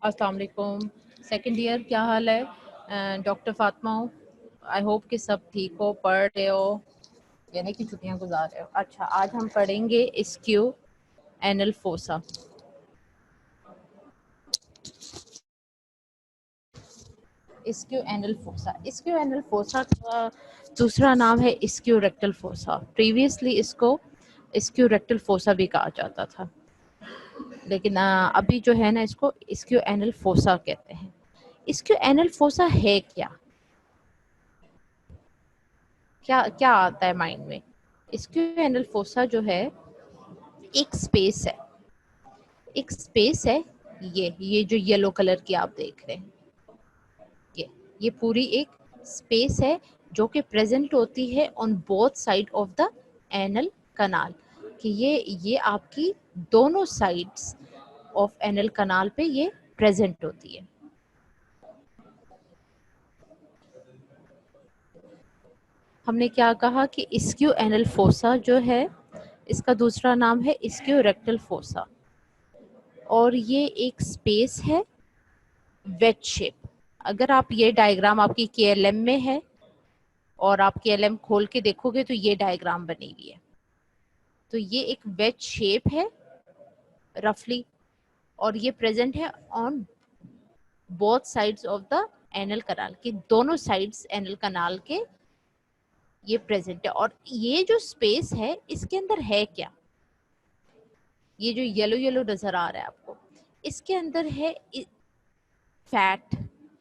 अस्सलाम वालेकुम। Second year, क्या हाल है? डॉक्टर फातिमा हूँ। आई होप कि सब ठीक हो, पढ़ रहे हो, यानी कि छुट्टियां गुजार रहे हो। अच्छा, आज हम पढ़ेंगे ischioanal fossa. Ischioanal fossa, ischioanal fossa का दूसरा नाम है इस्क्यू रेक्टल फोसा। प्रीवियसली इसको इस्क्यू रेक्टल फोसा भी कहा जाता था, लेकिन अभी जो है ना, इसको इस्क्यू एनल फोसा कहते हैं। इस्क्यू एनल फोसा है क्या? क्या क्या आता है माइंड में? इस्क्यू एनल फोसा जो है, एक स्पेस है, एक स्पेस है। ये जो येलो कलर की आप देख रहे हैं, ये पूरी एक स्पेस है जो कि प्रेजेंट होती है on both side of the anal canal. कि ये आपकी दोनों साइड्स ऑफ एनल कनाल पे ये प्रेजेंट होती है। हमने क्या कहा कि इस्क्यू एनल फोसा जो है, इसका दूसरा नाम है इस्क्यू रेक्टल फोसा, और ये एक स्पेस है वेज शेप। अगर आप ये डायग्राम आपकी केएलएम में है और आप केएलएम खोल के देखोगे तो ये डायग्राम बनी हुई है। तो ये एक वेज शेप है रफली, और ये प्रेजेंट है on both sides of the anal canal, के दोनों साइड्स एनल कनाल के ये प्रेजेंट है। और ये जो स्पेस है, इसके अंदर है क्या? ये जो येलो येलो नजर आ रहा है आपको, इसके अंदर है फैट।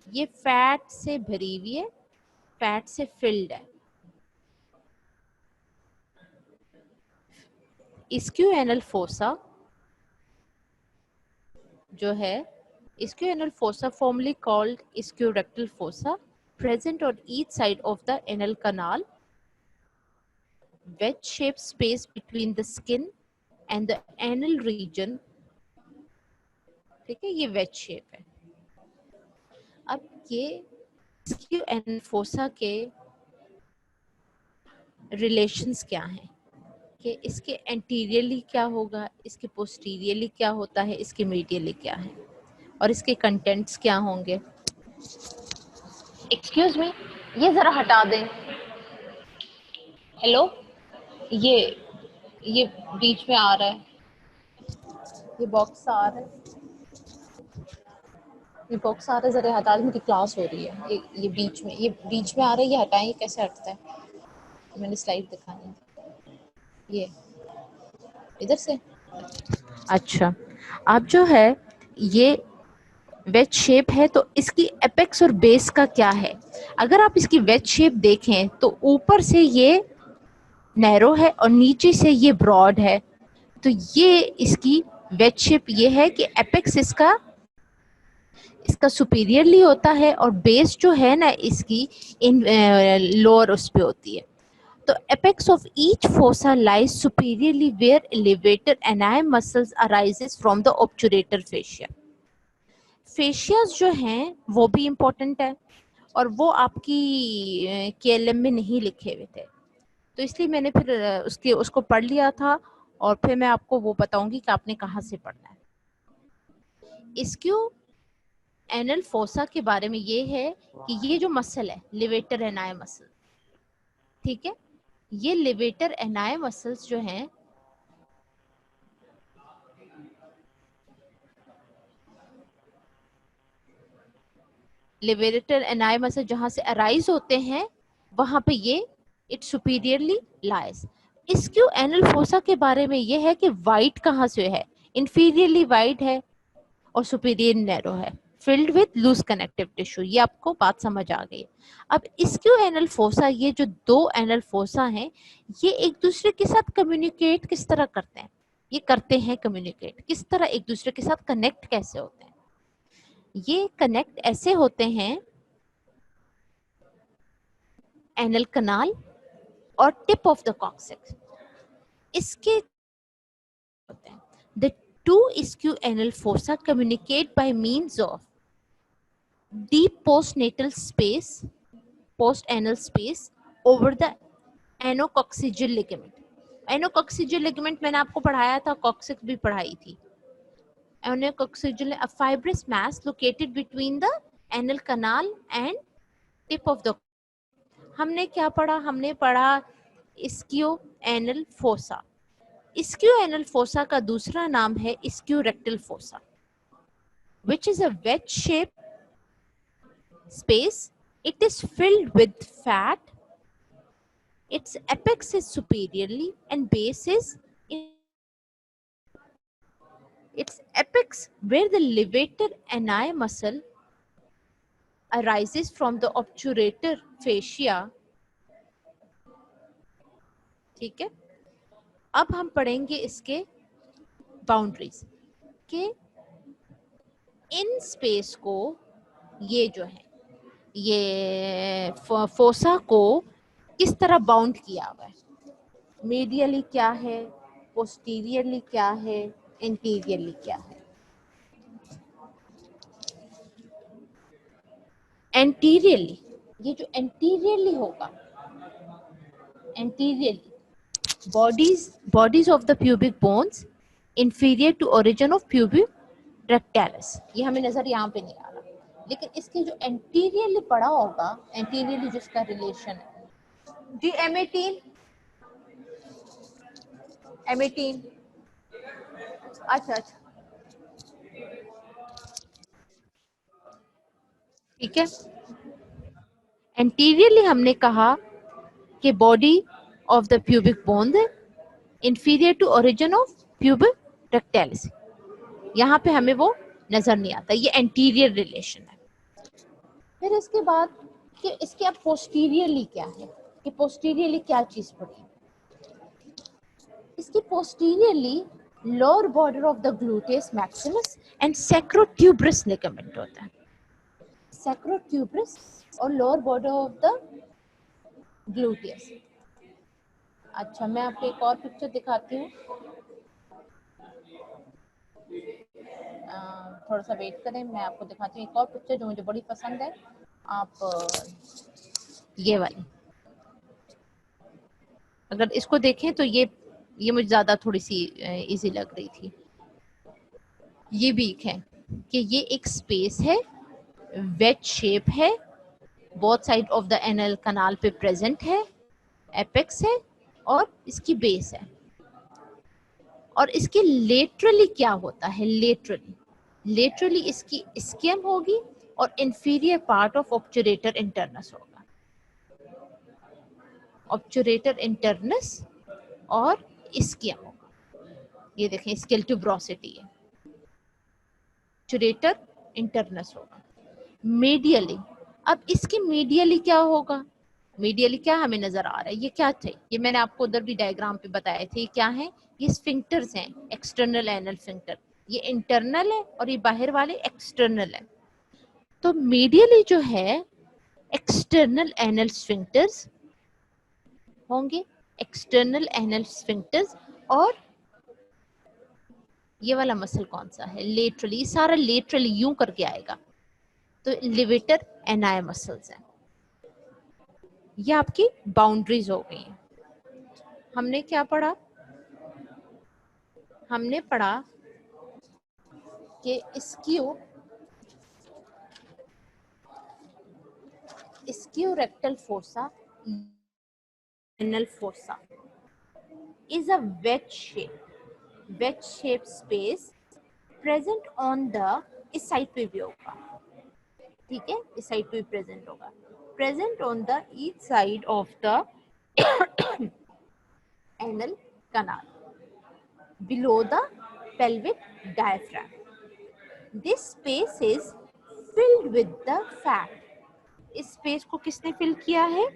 ये फैट से भरी हुई है, फैट से फिल्ड है। इस्क्यू एनल फोसा जो है, ischioanal fossa formally called ischiorectal fossa, present on each side of the anal canal, wedge shaped space between the skin and the anal region। ठीक है, ये veg shape है। अब ये इस्क्यू anal fossa के relations क्या हैं, कि इसके एंटीरियरली क्या होगा, इसके पोस्टीरियरली क्या होता है, इसके मीडियली क्या है, और इसके कंटेंट्स क्या होंगे। एक्सक्यूज मी, ये जरा हटा दें। हेलो, ये ये बीच में आ रहा है, ये बॉक्स आ रहा है, ये बॉक्स आ रहा है, जरा हटा दें, मेरी क्लास हो रही है। ये बीच में आ रहा है, ये हटाएं। ये कैसे हटता है? मैंने स्लाइड दिखानी है, ये इधर से। अच्छा, अब जो है ये वेज शेप है, तो इसकी एपेक्स और बेस का क्या है? अगर आप इसकी वेज शेप देखें तो ऊपर से ये नैरो है और नीचे से ये ब्रॉड है। तो ये इसकी वेज शेप ये है कि एपेक्स इसका सुपीरियरली होता है, और बेस जो है ना इसकी इन लोअर उस पे होती है। तो apex of each fossa lies superiorly where elevator ani muscles arises from the obturator fascia। फेशियाज जो हैं वो भी इम्पोर्टेंट है, और वो आपकी केएलएम में नहीं लिखे हुए थे, तो इसलिए मैंने फिर उसको पढ़ लिया था, और फिर मैं आपको वो बताऊंगी कि आपने कहाँ से पढ़ना है। इस्क्यू एनल फोसा के बारे में ये है कि ये जो मसल है, लिवेटर एनाई मसल, ठीक है, ये लिवेटर एनाई मसल्स जो हैं, लिवेटर एनाई मसल जहां से अराइज होते हैं, वहां पे ये it superiorly lies. Ischioanal fossa के बारे में ये है कि वाइट कहाँ से है, इंफीरियरली वाइड है और सुपीरियर नैरो है, filled with loose connective tissue. ये आपको बात समझ आ गई। अब इस्क्यू एनल फोसा, ये जो दो एनल फोसा हैं, ये एक दूसरे के साथ कम्युनिकेट किस तरह करते हैं? ये करते हैं कम्युनिकेट किस तरह, एक दूसरे के साथ कनेक्ट कैसे होते हैं? ये कनेक्ट ऐसे होते हैं, एनल कनाल और टिप ऑफ द कॉक्सिक्स, इसके होते हैं। The two ischioanal fossa communicate by means of deep postnatal space, post anal space over the anococcygeal ligament। Anococcygeal ligament मैंने आपको पढ़ाया था, कॉक्सिक्स भी पढ़ाई थी। Anococcygeal, a fibrous mass located between the anal canal and tip of the. हमने क्या पढ़ा? हमने पढ़ा ischioanal fossa. Ischioanal fossa का दूसरा नाम है ischiorectal fossa, which is a wedge shaped space. It is filled with fat. Its apex is superiorly and base is in its apex, where the levator ani muscle arises from the obturator fascia. ठीक है, अब हम पढ़ेंगे इसके boundaries के. In space को, ये जो है, ये फोसा को किस तरह बाउंड किया हुआ है? मीडियली क्या है, पोस्टीरियरली क्या है, इंटीरियरली क्या है? एंटीरियरली, ये जो एंटीरियरली होगा, anteriorly bodies of the pubic bones inferior to origin of pubic rectalis. ये हमें नजर यहाँ पे नहीं आ रहा, लेकिन इसके जो एंटीरियरली पड़ा होगा, एंटीरियरली जिसका रिलेशन है जी, M18 अच्छा, ठीक है. एंटीरियरली हमने कहा कि body of the pubic bone inferior to origin of pubic रेक्टालिस. यहाँ पे हमें वो नजर नहीं आता, ये एंटीरियर रिलेशन है. फिर इसके बाद कि इसके अब पोस्टीरियरली क्या है, कि पोस्टीरियरली क्या चीज पड़ी? इसकी posteriorly lower border of the ग्लूटेस Maximus and sacrotuberous ligament होता है. सैक्रोट्यूबरस और लोअर बॉर्डर ऑफ द ग्लूटेस. अच्छा, मैं आपको एक और पिक्चर दिखाती हूँ, थोड़ा सा वेट करें, मैं आपको दिखाती हूँ एक और पिक्चर जो मुझे बड़ी पसंद है. आप ये वाली अगर इसको देखें तो ये मुझे ज़्यादा थोड़ी सी इजी लग रही थी. ये वीक है कि ये एक स्पेस है, वेज शेप है, both side of the anal canal पे प्रेजेंट है, एपेक्स है और इसकी बेस है. और इसके लेटरली क्या होता है? लेटरली इसकी स्कियम होगी और इंफीरियर पार्ट ऑफ ऑब्चुरेटर इंटरनस होगा. ऑब्चुरेटर इंटरनस और स्कियम होगा. ये देखें, स्केल ट्यूब्रोसिटी है, ऑब्चुरेटर इंटरनस होगा. मीडियली, अब इसकी मीडियली क्या होगा? मीडियली क्या हमें नजर आ रहा है? ये क्या थे? ये मैंने आपको उधर भी डायग्राम पे बताए थे. क्या है? ये स्फिंक्टर्स हैं, एक्सटर्नल एनल स्फिंक्टर. ये इंटरनल है और ये बाहर वाले एक्सटर्नल है. तो मीडियली जो है एक्सटर्नल एनल स्फिंक्टर्स होंगे, एक्सटर्नल एनल स्फिंक्टर्स. और ये वाला मसल कौन सा है? लेटरली. सारा लेटरली यूं करके आएगा, तो लिवेटर एनाई मसल्स हैं. ये आपकी बाउंड्रीज हो गई हैं. हमने क्या पढ़ा? हमने पढ़ा कि ischiorectal fossa, anal fossa is a wedge shaped space present on the, इस साइड पे भी होगा, ठीक है, इस साइड पे प्रेजेंट होगा, present on the each side of the anal canal below the pelvic diaphragm. This space is filled with the fat. इस स्पेस को किसने फिल किया है?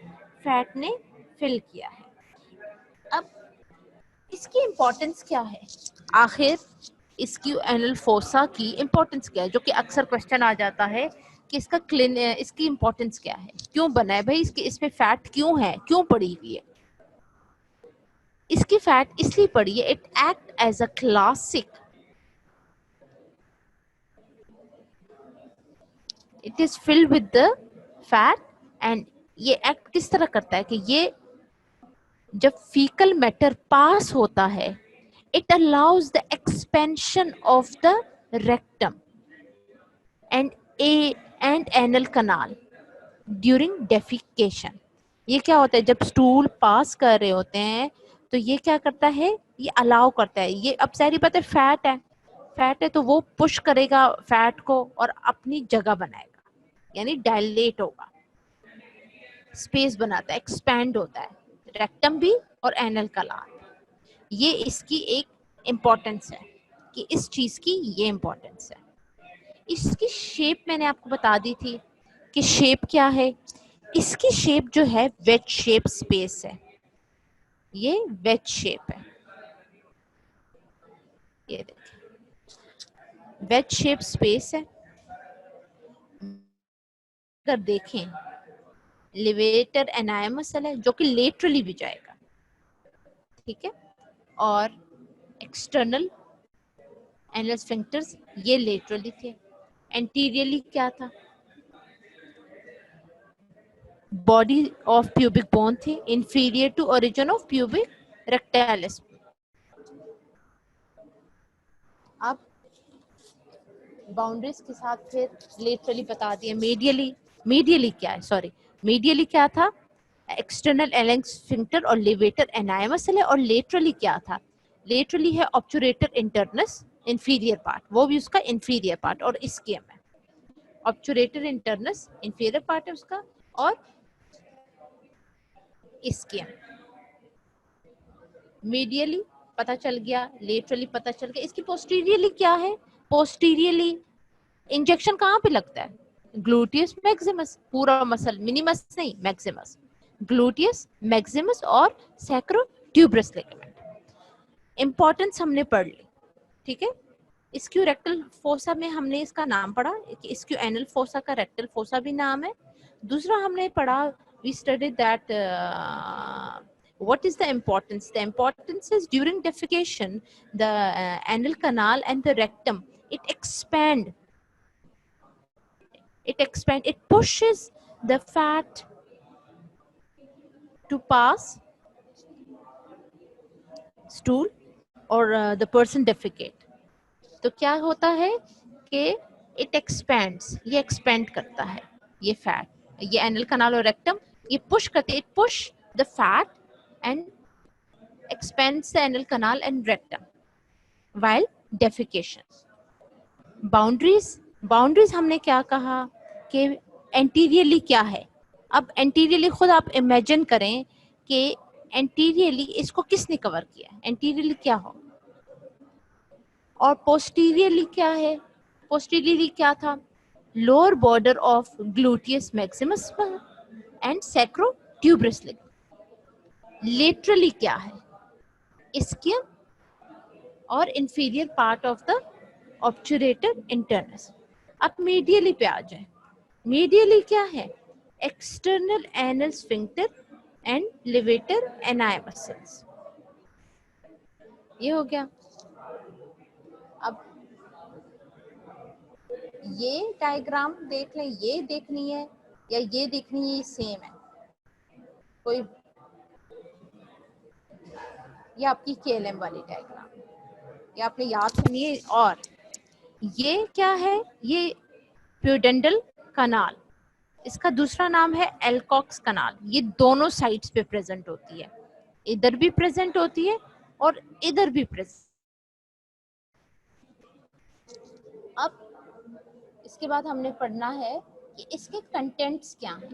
फैट ने फिल किया है. अब इसकी इंपॉर्टेंस क्या है? आखिर इसकी एनल फोसा की इंपॉर्टेंस क्या है, जो कि अक्सर क्वेश्चन आ जाता है कि इसकी इंपॉर्टेंस क्या है, क्यों बना है भाई, इसमें फैट क्यों है, क्यों पड़ी हुई है? इसकी फैट इसलिए पड़ी है, it act as a classic, it is filled with the fat. And ये एक्ट किस तरह करता है कि ये जब फीकल मैटर पास होता है, it allows the expansion of the rectum and a and anal canal during defecation. ये क्या होता है, जब स्टूल पास कर रहे होते हैं तो ये क्या करता है, ये अलाउ करता है, ये अब सारी बात है, फैट है तो वो पुश करेगा फैट को और अपनी जगह बनाएगा, यानी डायलेट होगा, स्पेस बनाता है, एक्सपैंड होता है, रेक्टम भी और एनल कनाल। ये इसकी एक इम्पोर्टेंस है कि इस चीज की ये इम्पोर्टेंस है। इसकी शेप मैंने आपको बता दी थी कि शेप क्या है। इसकी शेप जो है वेज शेप स्पेस है, ये वेज शेप है, ये देखिए वेज शेप स्पेस है। अगर देखें लिवेटर एनायमसल है जो कि लेटरली भी जाएगा, ठीक है, और एक्सटर्नल एनल स्फिंक्टर्स ये लेटरली थे। एंटीरियरली क्या था, बॉडी ऑफ प्यूबिक बोन थी inferior to origin of pubic rectalis. अब बाउंड्रीज के साथ फिर लेटरली बता दिया। मीडियली क्या है, सॉरी, मीडियली क्या था, एक्सटर्नल एलेंग स्फिंक्टर और लेवेटर एनायमसल है, और लेटरली क्या था, लेटरली है ऑब्चुरेटर इंटरनस इंफीरियर पार्ट, वो भी उसका इंफीरियर पार्ट, और इस्कियम है। ऑब्चुरेटर इंटरनस इंफीरियर पार्ट है उसका, और इस्कियम। मीडियली पता चल गया, लेटरली पता चल गया। इसकी पोस्टीरियरली क्या है, पोस्टीरियरली इंजेक्शन कहाँ पे लगता है, ग्लूटियस मैक्सिमस, पूरा मसल, मिनिमस नहीं, मैक्सिमस, ग्लूटियस मैक्सिमस और सैक्रोट्यूबरस लिगामेंट। इंपॉर्टेंस हमने पढ़ ली, ठीक है। इस्क्यू रेक्टल फोसा में हमने इसका नाम पढ़ा कि इस्क्यू एनल फोसा का रेक्टल फोसा भी नाम है। दूसरा हमने पढ़ा, we studied that what is the importance, the importance is during defecation the anal canal and the rectum, it expand, it pushes the fat to pass stool or the person defecate। तो क्या होता है कि it expends, ये expand करता है, ये fat, ये एनल कनाल और रेक्टम ये पुश करते, it push the fat and expands the anal canal and rectum while defecation. Boundaries हमने क्या कहा कि एंटीरियरली क्या है। अब एंटीरियरली खुद आप इमेजिन करें कि एंटीरियरली इसको किसने कवर किया, एंटीरियरली क्या हो, और पोस्टीरियरली क्या है, पोस्टीरियरली क्या था, lower border of gluteus maximus and sacrotuberous ligament. Laterally क्या है, इस्कियम और inferior part of the obturator internus. अब मीडियली पे आ जाए, मीडियली क्या है, external anal sphincter and levator ani muscles, ये हो गया। अब ये डायग्राम देख लें, ये देखनी है या ये देखनी है, सेम है कोई, ये आपकी केएलएम वाली डायग्राम, ये आपने याद सुनी है। और ये क्या है, ये प्यूडेंडल कनाल, इसका दूसरा नाम है एल्कॉक्स कनाल। ये दोनों साइड्स पे प्रेजेंट होती है, इधर भी प्रेजेंट होती है और इधर भी प्रेजेंट। अब इसके बाद हमने पढ़ना है कि इसके कंटेंट्स क्या हैं,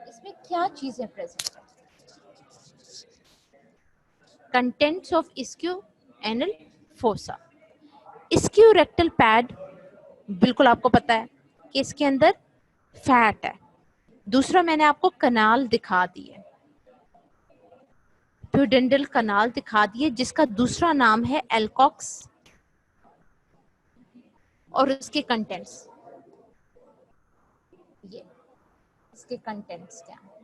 इसमें क्या चीजें प्रेजेंट है। Contents of ischioanal fossa, ischiorectal pad, बिल्कुल आपको पता है कि इसके अंदर फैट है। दूसरा मैंने आपको कनाल दिखा दिए, प्यूडेंडल कनाल दिखा दिए, जिसका दूसरा नाम है एल्कॉक्स। और इसके कंटेंट्स, ये इसके कंटेंट्स क्या है,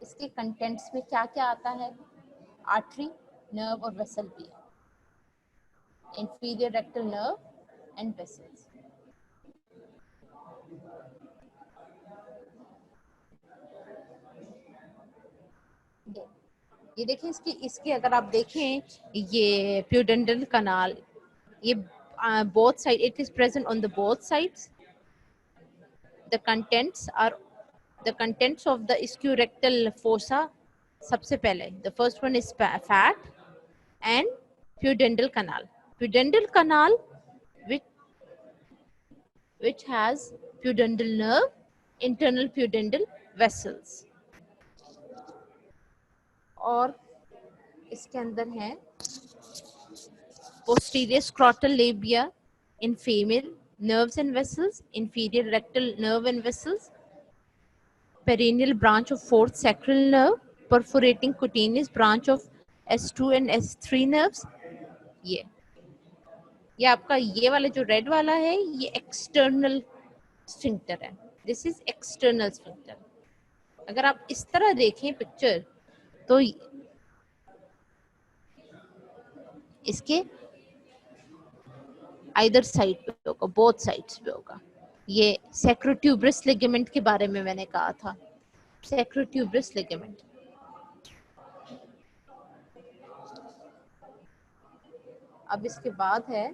इसके कंटेंट्स में क्या क्या आता है, आर्टरी, नर्व और वेसल भी है, inferior rectal nerve and vessels. देखिए इसकी अगर आप देखें, ये प्यूडेंडल कनाल, ये both side, it is present on the both sides. The contents are the contents of the ischiorrectal fossa. सबसे पहले the first one is fat and pudendal canal. Pudendal canal which has pudendal nerve, internal pudendal vessels. और इसके अंदर है posterior scrotal labia in female, nerves and vessels, inferior rectal nerve and vessels, perennial branch of fourth sacral nerve, perforating cutaneous branch of S2 and S3 nerves. ये आपका ये वाला जो red वाला है ये एक्सटर्नल स्फिंक्टर है. This is external sphincter. अगर आप इस तरह देखें पिक्चर तो इसके आइदर साइड पे होगा, बोथ साइड्स पे होगा. ये सैक्रोट्यूबरस लिगामेंट के बारे में मैंने कहा था. Sacrotuberous ligament. अब इसके बाद है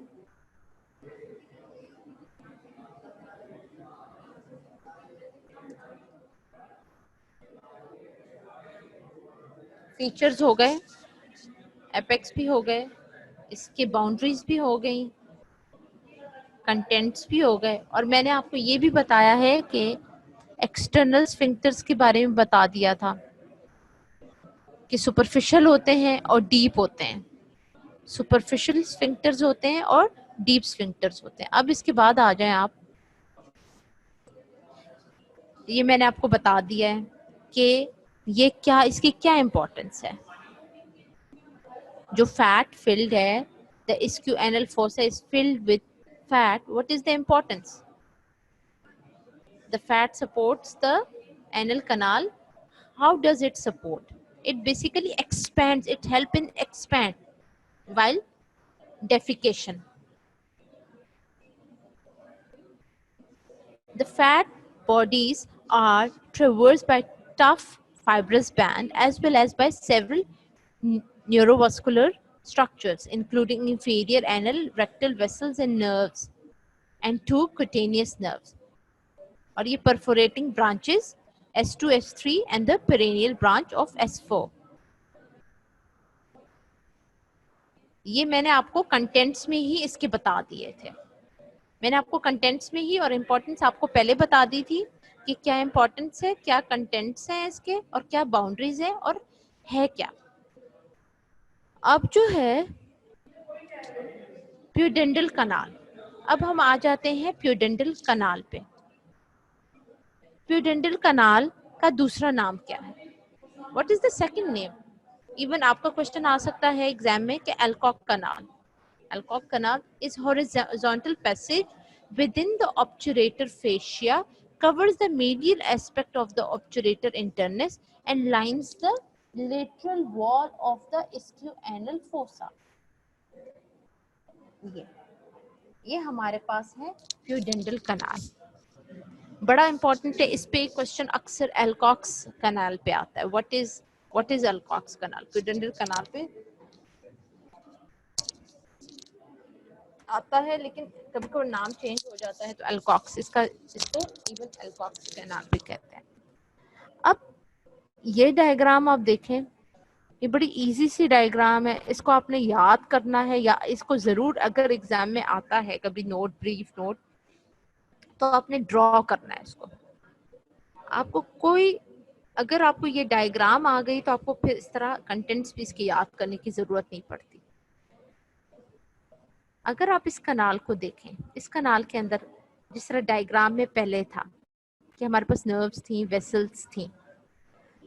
फीचर्स हो गए, एपेक्स भी हो गए, इसके बाउंड्रीज भी हो गई, कंटेंट्स भी हो गए, और मैंने आपको ये भी बताया है कि एक्सटर्नल स्फिंक्टर्स के बारे में बता दिया था कि सुपरफिशियल होते हैं और डीप होते हैं. सुपरफिशियल स्फिंक्टर्स होते हैं और डीप स्फिंक्टर्स होते हैं. अब इसके बाद आ जाएं आप, ये मैंने आपको बता दिया है कि ये क्या, इसकी क्या इंपॉर्टेंस है. जो फैट फिल्ड है, the ischial fossa is filled with fat. What is the importance? The fat supports the anal canal. How does it support? It basically expands, it helps in expand while defecation. The fat bodies are traversed by tough fibrous band as well as by several neurovascular structures including inferior anal rectal vessels and nerves and two cutaneous nerves. और ये perforating branches S2, S3 and the perennial branch of S4. ये मैंने आपको contents में ही इसके बता दिए थे. मैंने आपको कंटेंट्स में ही और इम्पोर्टेंस आपको पहले बता दी थी कि क्या इम्पोर्टेंस है, क्या कंटेंट्स हैं इसके और क्या बाउंड्रीज है और है क्या. अब जो है प्यूडेंडल कनाल. अब हम आ जाते हैं प्यूडेंडल कनाल पे. प्यूडेंडल कनाल का दूसरा नाम क्या है? What is the second name? Even आपका क्वेश्चन आ सकता है एग्जाम में कि एल्कॉक कनाल. Alcock canal is horizontal passage within the obturator fascia, covers the medial aspect of the obturator internus and lines the lateral wall of the ischial fossa. ये हमारे पास है प्यूडेंडल कनाल. बड़ा important है, इस पे क्वेश्चन अक्सर एल्कॉक्स कनाल पे आता है. व्हाट इज एल्कॉक्स कनाल? प्यूडेंडल कनाल पे आता है लेकिन कभी कभी नाम चेंज हो जाता है तो एल्कॉक्स, इसको इवन एल्कॉक्स कैनाल भी कहते हैं. अब ये डायग्राम आप देखें, ये बड़ी इजी सी डायग्राम है. इसको आपने याद करना है या इसको जरूर अगर एग्जाम में आता है कभी नोट, ब्रीफ नोट, तो आपने ड्रॉ करना है इसको. आपको कोई अगर आपको ये डायग्राम आ गई तो आपको फिर इस तरह कंटेंट्स भी इसकी याद करने की जरूरत नहीं पड़ती. अगर आप इस कनाल को देखें, इस कनाल के अंदर जिस तरह डायग्राम में पहले था कि हमारे पास नर्व्स थी, वेसल्स थी.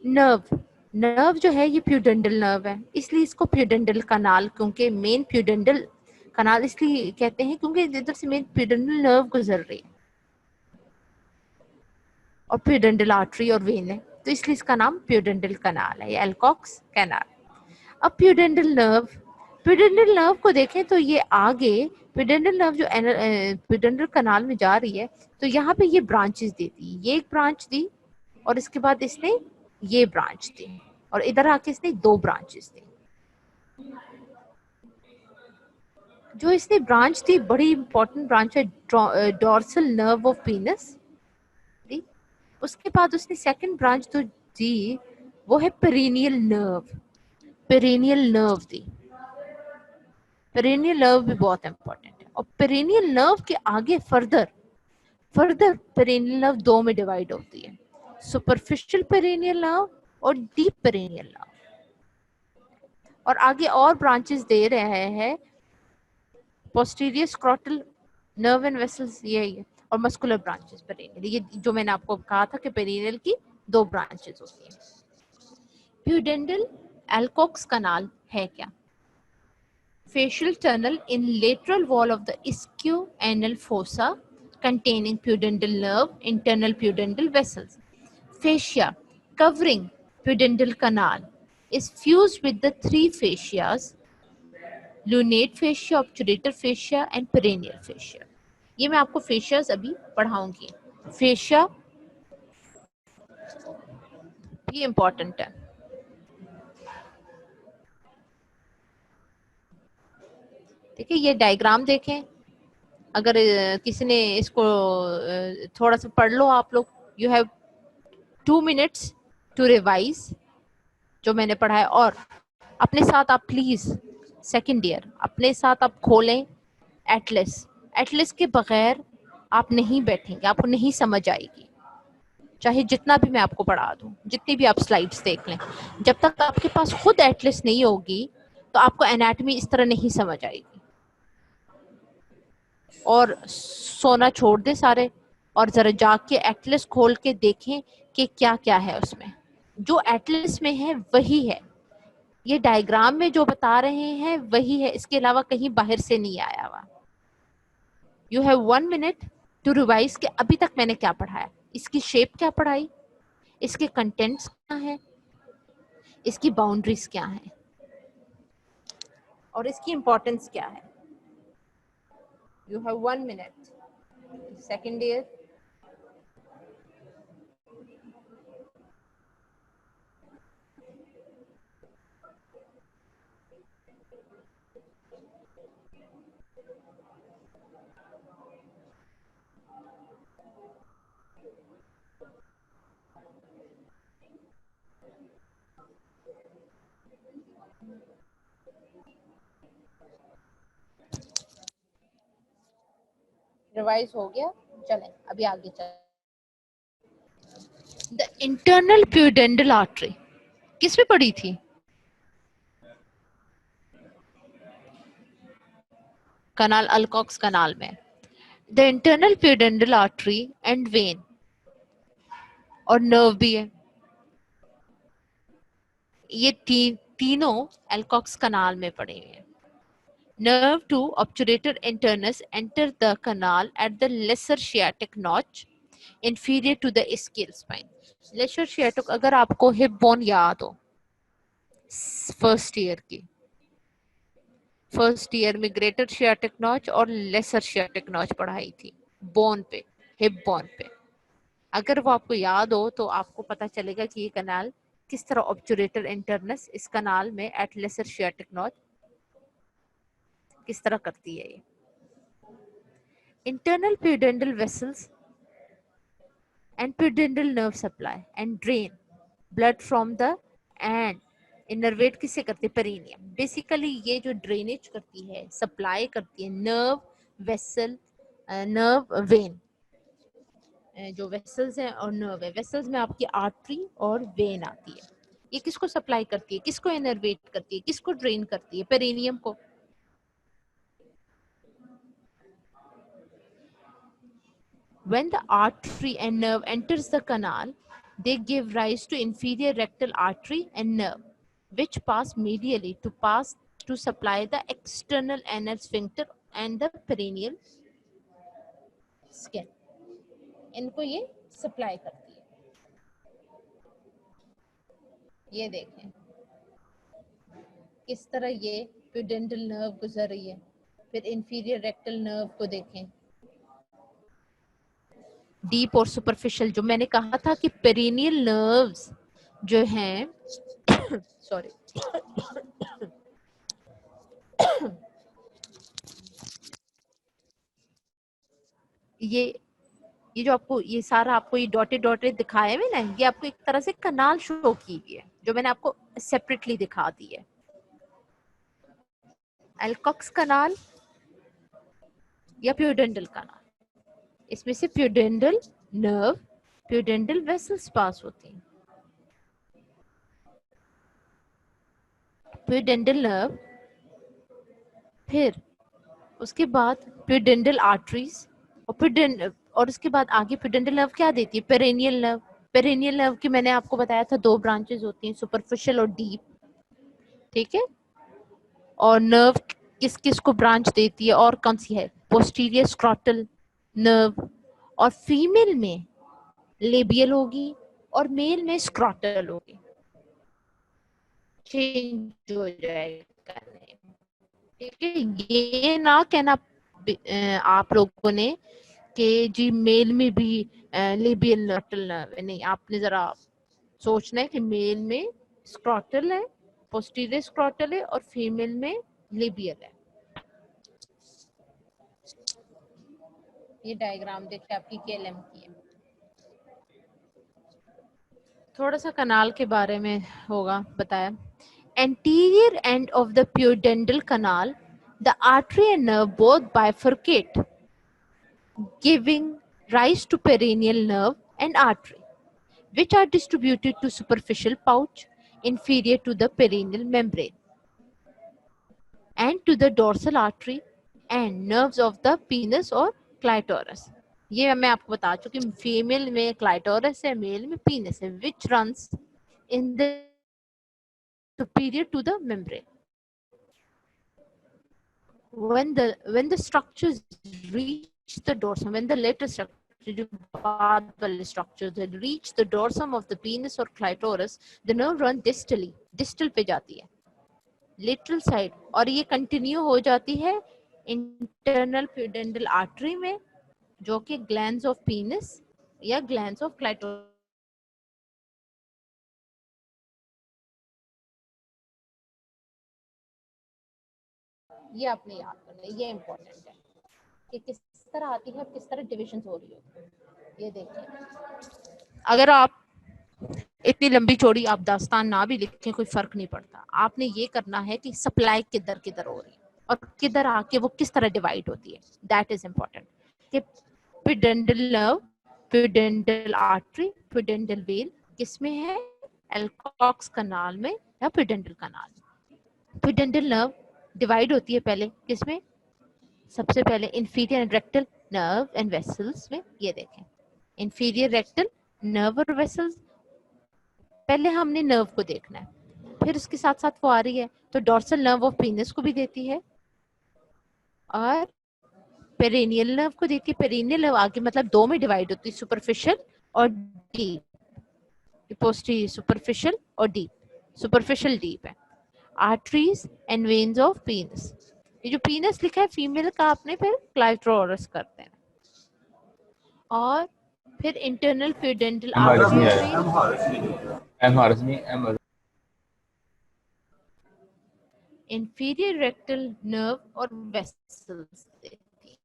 नर्व जो है ये प्यूडेंडल नर्व है, इसलिए इसको प्यूडेंडल कनाल, क्योंकि मेन प्यूडेंडल कनाल इसलिए कहते हैं क्योंकि इधर से मेन प्यूडेंडल नर्व गुजर रही है और प्यूडेंडल आर्टरी और वेन है, तो इसलिए इसका नाम प्यूडेंडल कनाल है, एल्कॉक्स कैनाल. अब प्यूडेंडल नर्व को देखें तो ये आगे प्यूडेंडल नर्व जो प्यूडेंडल कनाल में जा रही है तो यहाँ पे ये ब्रांचेस देती. ये एक ब्रांच दी और इसके बाद इसने ये ब्रांच दी और इधर आके इसने दो ब्रांचेस दी. जो इसने ब्रांच थी, बड़ी इंपॉर्टेंट ब्रांच है, डॉर्सल नर्व ऑफ पीनस। उसके बाद उसने सेकंड ब्रांच जो दी वो है पेरिनियल नर्व। पेरिनियल नर्व दी। पेरिनियल नर्व भी बहुत इंपॉर्टेंट है। और पेरिनियल नर्व के आगे फर्दर पेरिनियल नर्व दो में डिवाइड होती है, सुपरफिशियल पेरिनियल नर्व और डीप पेरिनियल नर्व। और आगे और ब्रांचेस दे रहे हैं, posterior scrotal nerve and vessels, यही है, और मस्कुलर ब्रांचेस पेरिनियल। ये जो मैंने आपको कहा था कि पेरिनियल की दो ब्रांचेस होती हैं। प्यूडेंडल एल्कोक्स कनाल है क्या? Facial tunnel in lateral wall of the ischial-anal fossa containing pudendal nerve, internal pudendal vessels. Fascia covering pudendal canal is fused with the three fascias: lunate fascia, obturator fascia and peroneal fascia. ये मैं आपको fascias अभी पढ़ाऊंगी। Fascia भी important है। ठीक है, ये diagram देखें। अगर किसी ने इसको थोड़ा सा पढ़ लो आप लोग। You have 2 minutes to revise जो मैंने पढ़ा है। और अपने साथ आप प्लीज सेकंड ईयर अपने साथ आप खोलें एटलस। एटलस के बगैर आप नहीं बैठेंगे, आपको नहीं समझ आएगी, चाहे जितना भी मैं आपको पढ़ा दूं, जितनी भी आप स्लाइड्स देख लें। जब तक आपके पास खुद एटलस नहीं होगी तो आपको एनाटॉमी इस तरह नहीं समझ आएगी। और सोना छोड़ दे सारे और जरा जाग के एटलस खोल के देखें कि क्या क्या है उसमें। जो एटलस में है वही है, ये डायग्राम में जो बता रहे हैं वही है, इसके अलावा कहीं बाहर से नहीं आया हुआ। You have 1 minute to revise के अभी तक मैंने क्या पढ़ाया, इसकी शेप क्या पढ़ाई, इसके कंटेंट्स क्या है, इसकी बाउंड्रीज क्या है और इसकी इंपॉर्टेंस क्या है। You have 1 minute। Second year revise हो गया। चलें अभी आगे चलें। द इंटरनल प्यूडेंडल आर्टरी किस पे पड़ी थी? कनाल अल्कॉक्स कनाल में। The internal pudendal artery and vein और नर्व भी है। ये तीनों एल्कॉक्स कनाल में पड़े हुए हैं। Nerve 2 obturator internus enter the canal at the lesser sciatic notch inferior to the ischial spine. Lesser sciatic, अगर आपको हिप बोन याद हो फर्स्ट ईयर में ग्रेटर शियाटिक नॉच और लेसर शियाटिक नॉच पढ़ाई थी बोन पे, हिप बोन पे। अगर वो आपको याद हो तो आपको पता चलेगा कि ये कनाल किस तरह ऑब्चुरेटर इंटरनस इस कनाल में एट लेसर शियाटिक नॉच किस तरह करती है। ये internal pudendal vessels and pudendal nerve supply and drain blood from the and innervate किससे करती है? पेरिनियम। बेसिकली ये जो ड्रेनेज करती है, सप्लाई करती है नर्व वेसल, नर्व वेन, जो वेसल्स हैं और नर्व है। वेसल्स में आपकी आर्टरी और वेन आती है। ये किसको सप्लाई करती है, किसको इनर्वेट करती है, किसको ड्रेन करती है? पेरिनियम को। When the artery and nerve enters the canal, they give rise to inferior rectal artery and nerve, which pass medially to supply the external anal sphincter and the perineal skin. इनको ये supply करती है। ये देखें किस तरह ये प्यूडेंटल nerve गुजर रही है। फिर इंफीरियर रेक्टल नर्व को देखें, डीप और सुपरफिशियल। जो मैंने कहा था कि पेरिनियल नर्व्स जो हैं सॉरी ये जो आपको ये सारा आपको ये डॉटेड डॉटेड दिखाया है ना, ये आपको एक तरह से कनाल शो की हुई है जो मैंने आपको सेपरेटली दिखा दी है। एल्कॉक्स कनाल या प्यूडेंटल कनाल, इसमें से प्यूडेंटल नर्व, प्यूडेंटल वेसल्स पास होती हैं। प्यूडेंटल नर्व, फिर उसके बाद प्यूडेंटल आर्टरीज, और उसके बाद आगे प्यूडेंटल नर्व क्या देती है, पेरेनियल नर्व। पेरेनियल नर्व की मैंने आपको बताया था 2 ब्रांचेस होती हैं, सुपरफिशियल और डीप, ठीक है। और नर्व किस किस को ब्रांच देती है और कौन सी है, पोस्टीरियर स्क्रॉटल नर्व, और फीमेल में लेबियल होगी और मेल में स्क्रॉटल होगी, चेंज हो जाएगा। ठीक है, ये ना कहना आप लोगों ने कि जी मेल में भी लेबियल नर्टल नहीं, आपने जरा सोचना है कि मेल में स्क्रॉटल है, पोस्टीरियर स्क्रॉटल है, और फीमेल में लेबियल है। ये डायग्राम देखिए आपकी केएलएम की है। थोड़ा सा कनाल के बारे में होगा बताया। Anterior end of the pudendal canal, the artery and nerve both bifurcate, giving rise to perennial nerve and artery, which are distributed to superficial pouch inferior to the perineal membrane and to the dorsal artery and nerves of the penis or clitoris. ये मैं आपको बता चुकी हूँ, female में clitoris है, mail में पीनस है, which runs in the superior to the membrane. When the structures reach the dorsum, when the later structure, बाद वाले structures that reach the dorsum of the penis or clitoris, the nerve run distally, distal पे जाती है, lateral side, और ये continue हो जाती है internal pudendal artery में, जो कि glands of penis या glands of clitoris ये आपने याद करना है, ये इम्पोर्टेंट है कि किस तरह आती है, किस तरह डिविजन हो रही है। ये देखिए, अगर आप इतनी लंबी चौड़ी आप दास्तान ना भी लिखें कोई फर्क नहीं पड़ता, आपने ये करना है कि सप्लाई किधर किधर हो रही है और किधर आके वो किस तरह डिवाइड होती है, दैट इज इम्पोर्टेंट। कि pudendal nerve, pudendal artery, pudendal vein किसमें है, एल्कॉक्स कनाल में या प्यूडेंटल कनाल में। प्यूडेंटल नर्व डिवाइड होती है पहले किसमें, सबसे पहले inferior and rectal nerve and vessels में। ये देखें, इंफीरियर रेक्टल नर्व और वेसल्स, पहले हमने नर्व को देखना है, फिर उसके साथ साथ वो आ रही है तो डॉर्सल नर्व ऑफ पीनस को भी देती है और पेरेनियल नर्व को देती है। पेरेनियल नर्व आगे मतलब 2 में डिवाइड होती है, सुपरफिशियल और डीप, पोस्टीरियर सुपरफिशियल और डीप, सुपरफिशियल डीप है। आर्टरीज एंड वेन्स ऑफ पीनस, ये जो पीनस लिखा है फीमेल का आपने फिर क्लाइटोरस करते हैं, और फिर internal प्यूडेंटल artery, inferior rectal nerve और वेसल्स देती है,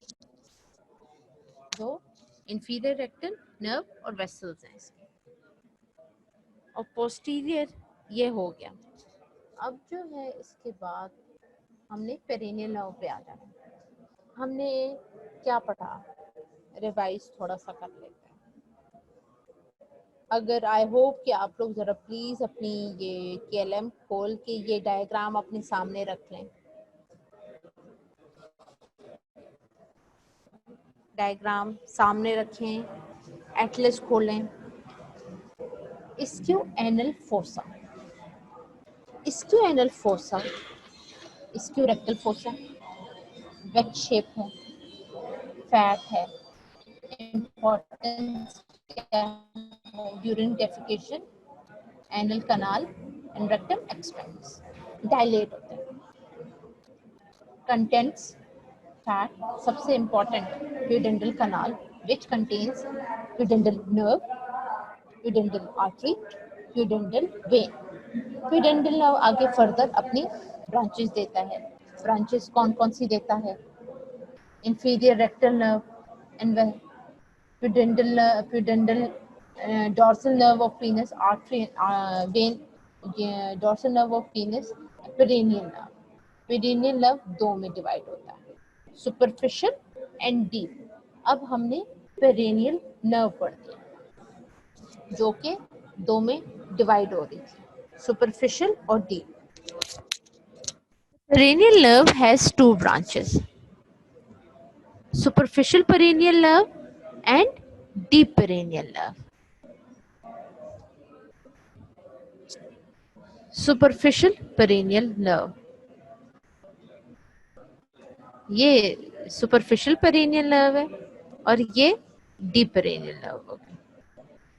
तो इंफीरियर रेक्टल नर्व और वेसल्स हैं इसके, और पोस्टीरियर ये हो गया। अब जो है इसके बाद हमने पेरिनियल नर्व पे आ जाना। हमने क्या पढ़ा, रिवाइज थोड़ा सा कर लेते हैं। अगर आई होप कि आप लोग ज़रा प्लीज़ अपनी ये केएलएम खोल के ये डायग्राम अपने सामने रख लें, डायग्राम सामने रखें, एटलस खोलें। Ischioanal fossa, ischioanal fossa, ischiorectal fossa wedge shape है, फैट है, इम्पोर्टेंस क्या है, urine defecation, anal canal and rectum expands dilate होते हैं। कंटेंट्स फैट, सबसे important pudendal canal which contains pudendal nerve, pudendal artery, pudendal vein. Pudendal nerve आगे further अपनी branches देता है, ब्रांचेस कौन कौन सी देता है, inferior rectal nerve, and pudendal dorsal nerve of penis, artery vein, dorsal nerve of penis, perineal nerve. Perineal nerve दो में डिवाइड होता है, सुपरफिशियल एंड डीप. अब हमने पेरिनियल नर्व पढ़ दिया जो कि दो में डिवाइड हो रही थी, सुपरफिशियल और deep. Perennial nerve has two branches, superficial perennial nerve and deep perennial nerve. Superficial perennial nerve, ये superficial perennial nerve है और ये deep perennial nerve हो गया.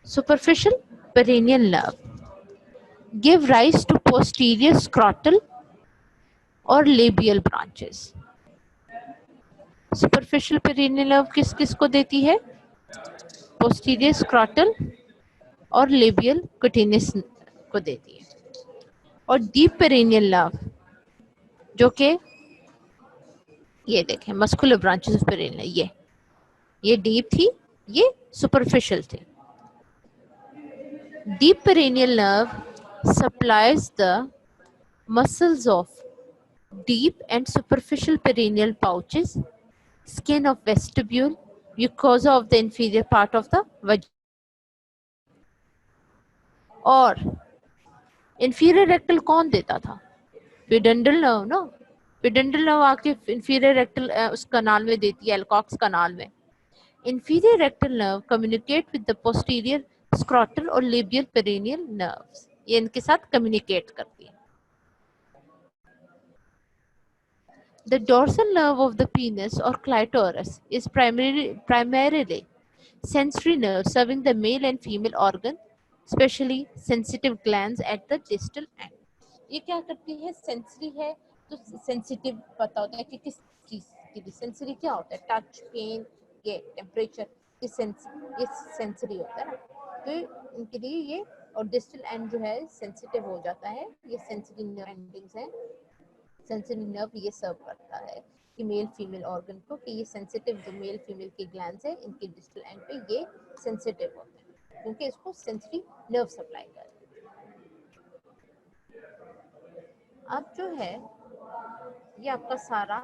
Superficial perennial nerve give rise to posterior scrotal or labial branches. Superficial perennial nerve किस किस को देती है? Posterior scrotal और labial cutaneous को देती है. और डीप पेरिनियल नर्व जो कि ये देखें मस्कुलर ब्रांचेस ऑफ पेरिनियल, ये डीप थी, ये सुपरफिशियल थी. Deep perineal nerve supplies the muscles of deep and superficial perineal pouches, skin of vestibule, mucosa of the inferior part of the vagina. और inferior rectal कौन देता था? Pudendal nerve ना. Pudendal nerve आके inferior rectal उस canal में देती है, एल्कॉक्स कनाल में. Inferior rectal nerve communicate with the posterior scrotal और लेबियल पेरिनियल नर्व्स, ये इनके साथ कम्युनिकेट करती है. The dorsal nerve of the penis or clitoris is primarily sensory nerve serving the male and female organ, especially sensitive glands at the distal end. ये क्या करती है? सेंसरी है तो सेंसिटिव पता होता है कि किस चीज के लिए. सेंसरी क्या होता है? टच, पेन, ये टेम्परेचर, ये सेंसरी होता है ना. तो इनके लिए ये, और डिस्टल एंड जो है सेंसिटिव हो जाता है, ये सेंसरी नर्व एंडिंग्स हैं. सेंसरी नर्व ये सर्व करता है कि मेल फीमेल ऑर्गन को, कि ये सेंसिटिव जो मेल फीमेल के ग्लैंड्स है इनके डिस्टल एंड पे ये सेंसिटिव होते हैं क्योंकि इसको सेंसरी नर्व सप्लाई करते हैं. अब जो है ये आपका सारा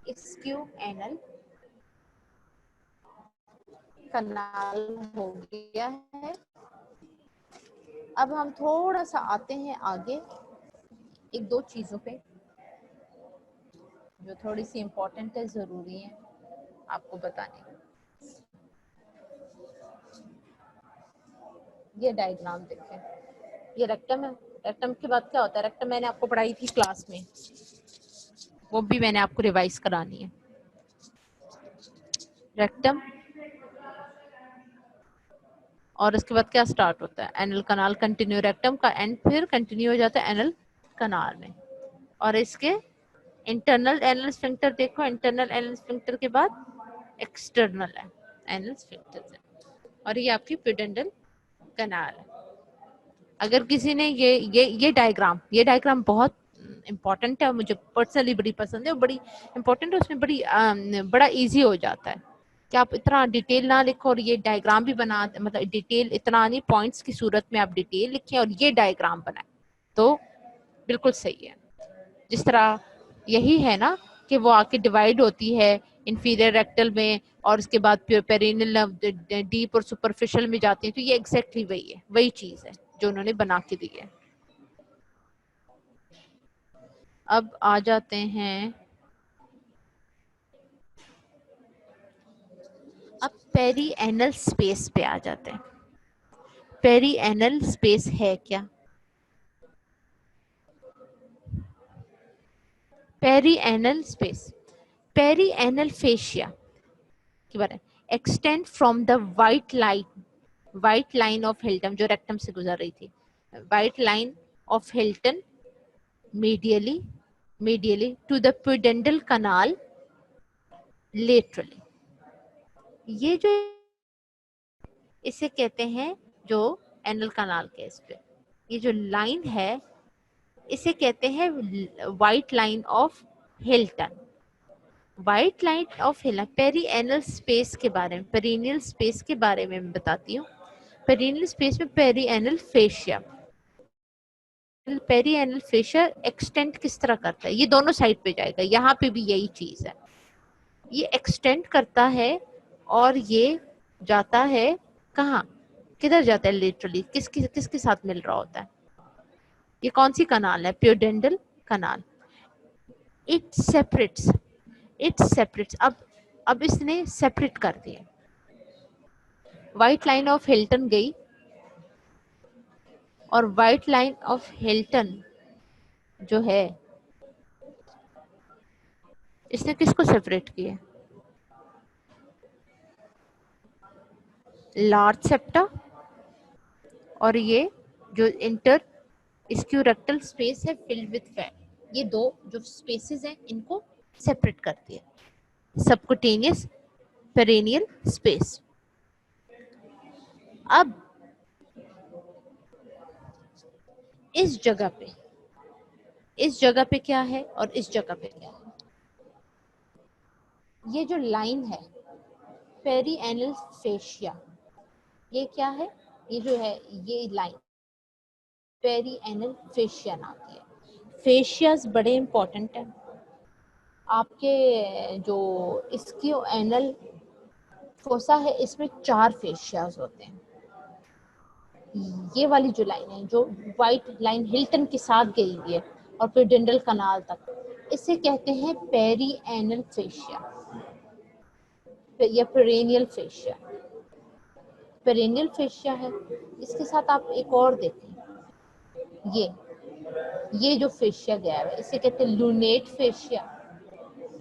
इस्क्यू एनल कनाल हो गया है. अब हम थोड़ा सा आते हैं आगे एक दो चीजों पे जो थोड़ी सी इम्पोर्टेंट है, जरूरी है आपको बताने. ये डायग्राम देखें, ये रेक्टम है. रेक्टम के बाद क्या होता है? रेक्टम मैंने आपको पढ़ाई थी क्लास में, वो भी मैंने आपको रिवाइज करानी है. रेक्टम और इसके बाद क्या स्टार्ट होता है? एनल कनाल कंटिन्यू. रेक्टम का एंड फिर कंटिन्यू हो जाता है एनल कनाल में. और इसके इंटरनल एनल स्फिंक्टर देखो, इंटरनल एनल स्फिंक्टर के बाद एक्सटर्नल है एनल स्फिंक्टर है. और ये आपकी पिडेंडल कनाल है. अगर किसी ने ये डायग्राम बहुत इम्पोर्टेंट है, मुझे पर्सनली बड़ी पसंद है और बड़ी इम्पोर्टेंट है. उसमें बड़ा इजी हो जाता है कि आप इतना डिटेल ना लिखो और ये डायग्राम भी बना, मतलब डिटेल इतना नहीं, पॉइंट्स की सूरत में आप डिटेल लिखें और ये डायग्राम बनाएं तो बिल्कुल सही है. जिस तरह यही है ना कि वो आके डिवाइड होती है इंफीरियर रेक्टल में और उसके बाद पेरिनियल डीप और सुपरफिशियल में जाती है, तो ये एग्जैक्टली वही है, वही चीज है जो उन्होंने बना के दी है. अब आ जाते हैं, अब पेरी एनल स्पेस पे आ जाते हैं. पेरी एनल स्पेस है क्या? Perianal space, perianal fascia के बारे में, extend from the white line of Hilton, जो रेक्टम से गुजर रही थी, white line of Hilton medially to the pudendal canal laterally. ये जो इसे कहते हैं, जो एनल कनाल के इस पे ये जो लाइन है इसे कहते हैं white line of Hilton. White line of Hilton perianal space के बारे में, पेरिनियल स्पेस के बारे में मैं बताती हूँ। पेरिनियल स्पेस में पेरीएनल फेशिया, पेरीएनल फेशिया एक्सटेंड किस तरह करता है, ये दोनों साइड पे जाएगा, यहाँ पे भी यही चीज है, ये एक्सटेंड करता है और ये जाता है कहाँ, किधर जाता है लिटरली, किसके साथ मिल रहा होता है, ये कौन सी कनाल है, प्यूडेंडल कनाल। इट सेपरेट्स, इट सेपरेट्स, अब इसने सेपरेट कर दिया। व्हाइट लाइन ऑफ हिल्टन गई और व्हाइट लाइन ऑफ हिल्टन जो है इसने किसको सेपरेट किया, लार्ज सेप्टा और ये जो इंटर स्क्यूरेक्टल स्पेस है फिल्ड विथ फैट, ये दो जो स्पेसेस हैं इनको सेपरेट करती है, सबकुटेनियस पेरिनियल स्पेस। अब इस जगह पे क्या है और इस जगह पे क्या है, ये जो लाइन है पेरिएनल फेशिया, ये क्या है, ये जो है ये लाइन पेरिएनल फेशिया नाम की है। फेशियाज बड़े इंपॉर्टेंट हैं, आपके जो इसक्यू एनल फोसा है इसमें 4 फेशियाज होते हैं। ये वाली जो लाइन है जो व्हाइट लाइन हिल्टन के साथ गई हुई है और प्यूडेंडल कनाल तक, इसे कहते हैं पेरिएनल फेशिया या पेरिनियल फेशिया। पेरिनियल फेशिया है, इसके साथ आप एक और देखें, ये जो फेशिया गया है इसे कहते हैं लूनेट फेशिया,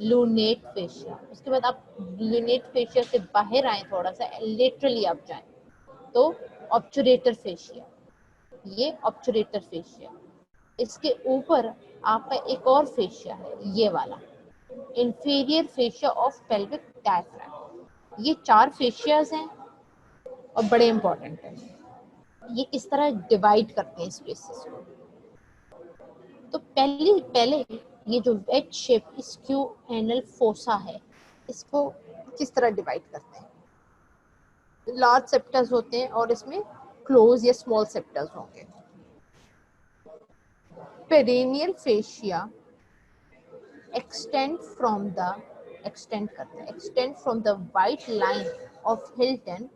लूनेट फेशिया। उसके बाद आप लूनेट फेशिया से बाहर आए, थोड़ा सा लेटरली आप जाएं तो ऑब्चुरेटर फेशिया, ये ऑब्चुरेटर फेशिया। इसके ऊपर आपका एक और फेशिया है, ये वाला inferior fascia of pelvic diaphragm. ये 4 फेशियाज हैं और बड़े इंपॉर्टेंट हैं। ये किस तरह डिवाइड करते हैं स्पेसेस को, तो पहले ये जो veg shape skew anal fossa है इसको किस तरह डिवाइड करते हैं, लार्ज सेप्टर्स होते हैं और इसमें क्लोज या स्मॉल सेप्टर्स होंगे। Perineal fascia extend from the white line of Hilton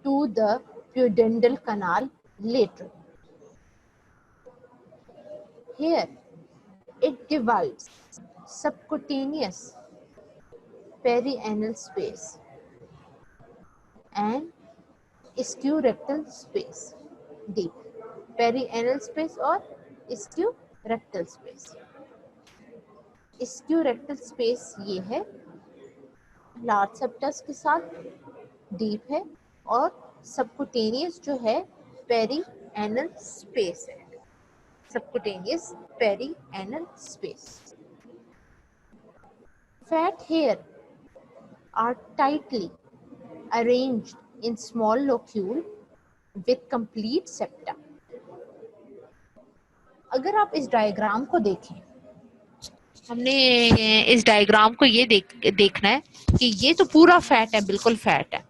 to the pudendal canal later. Here it divides subcutaneous perianal space and scurectal space, deep perianal space और scurectal space। स्क्यूरेक्टल space ये है large सेप्टस के साथ deep है और subcutaneous जो है perianal space है, subcutaneous perianal space. Fat here are tightly arranged in small locule with complete septa. अगर आप इस डायग्राम को देखें, हमने इस डायग्राम को ये देखना है कि ये तो पूरा फैट है, बिल्कुल फैट है,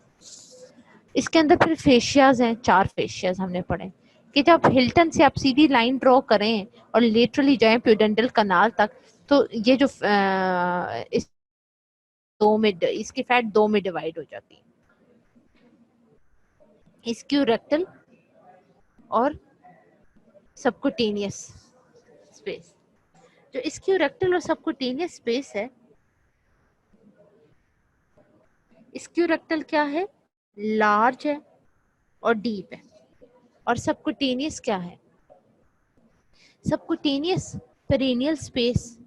इसके अंदर फिर फेशियाज हैं, 4 फेशियाज हमने पढ़े कि जब हिल्टन से आप सीधी लाइन ड्रॉ करें और लेटरली जाएं प्यूडेंटल कनाल तक, तो ये जो इस दो में इसकी फैट 2 में डिवाइड हो जाती है, स्क्यूरेक्टल और सबकुटेनियस स्पेस। जो स्क्यूरेक्टल और सबकुटेनियस स्पेस है, स्क्यूरेक्टल क्या है, लार्ज है और डीप है, और सबकुटेनियस क्या है, सबकुटेनियस पेरिनियल स्पेस,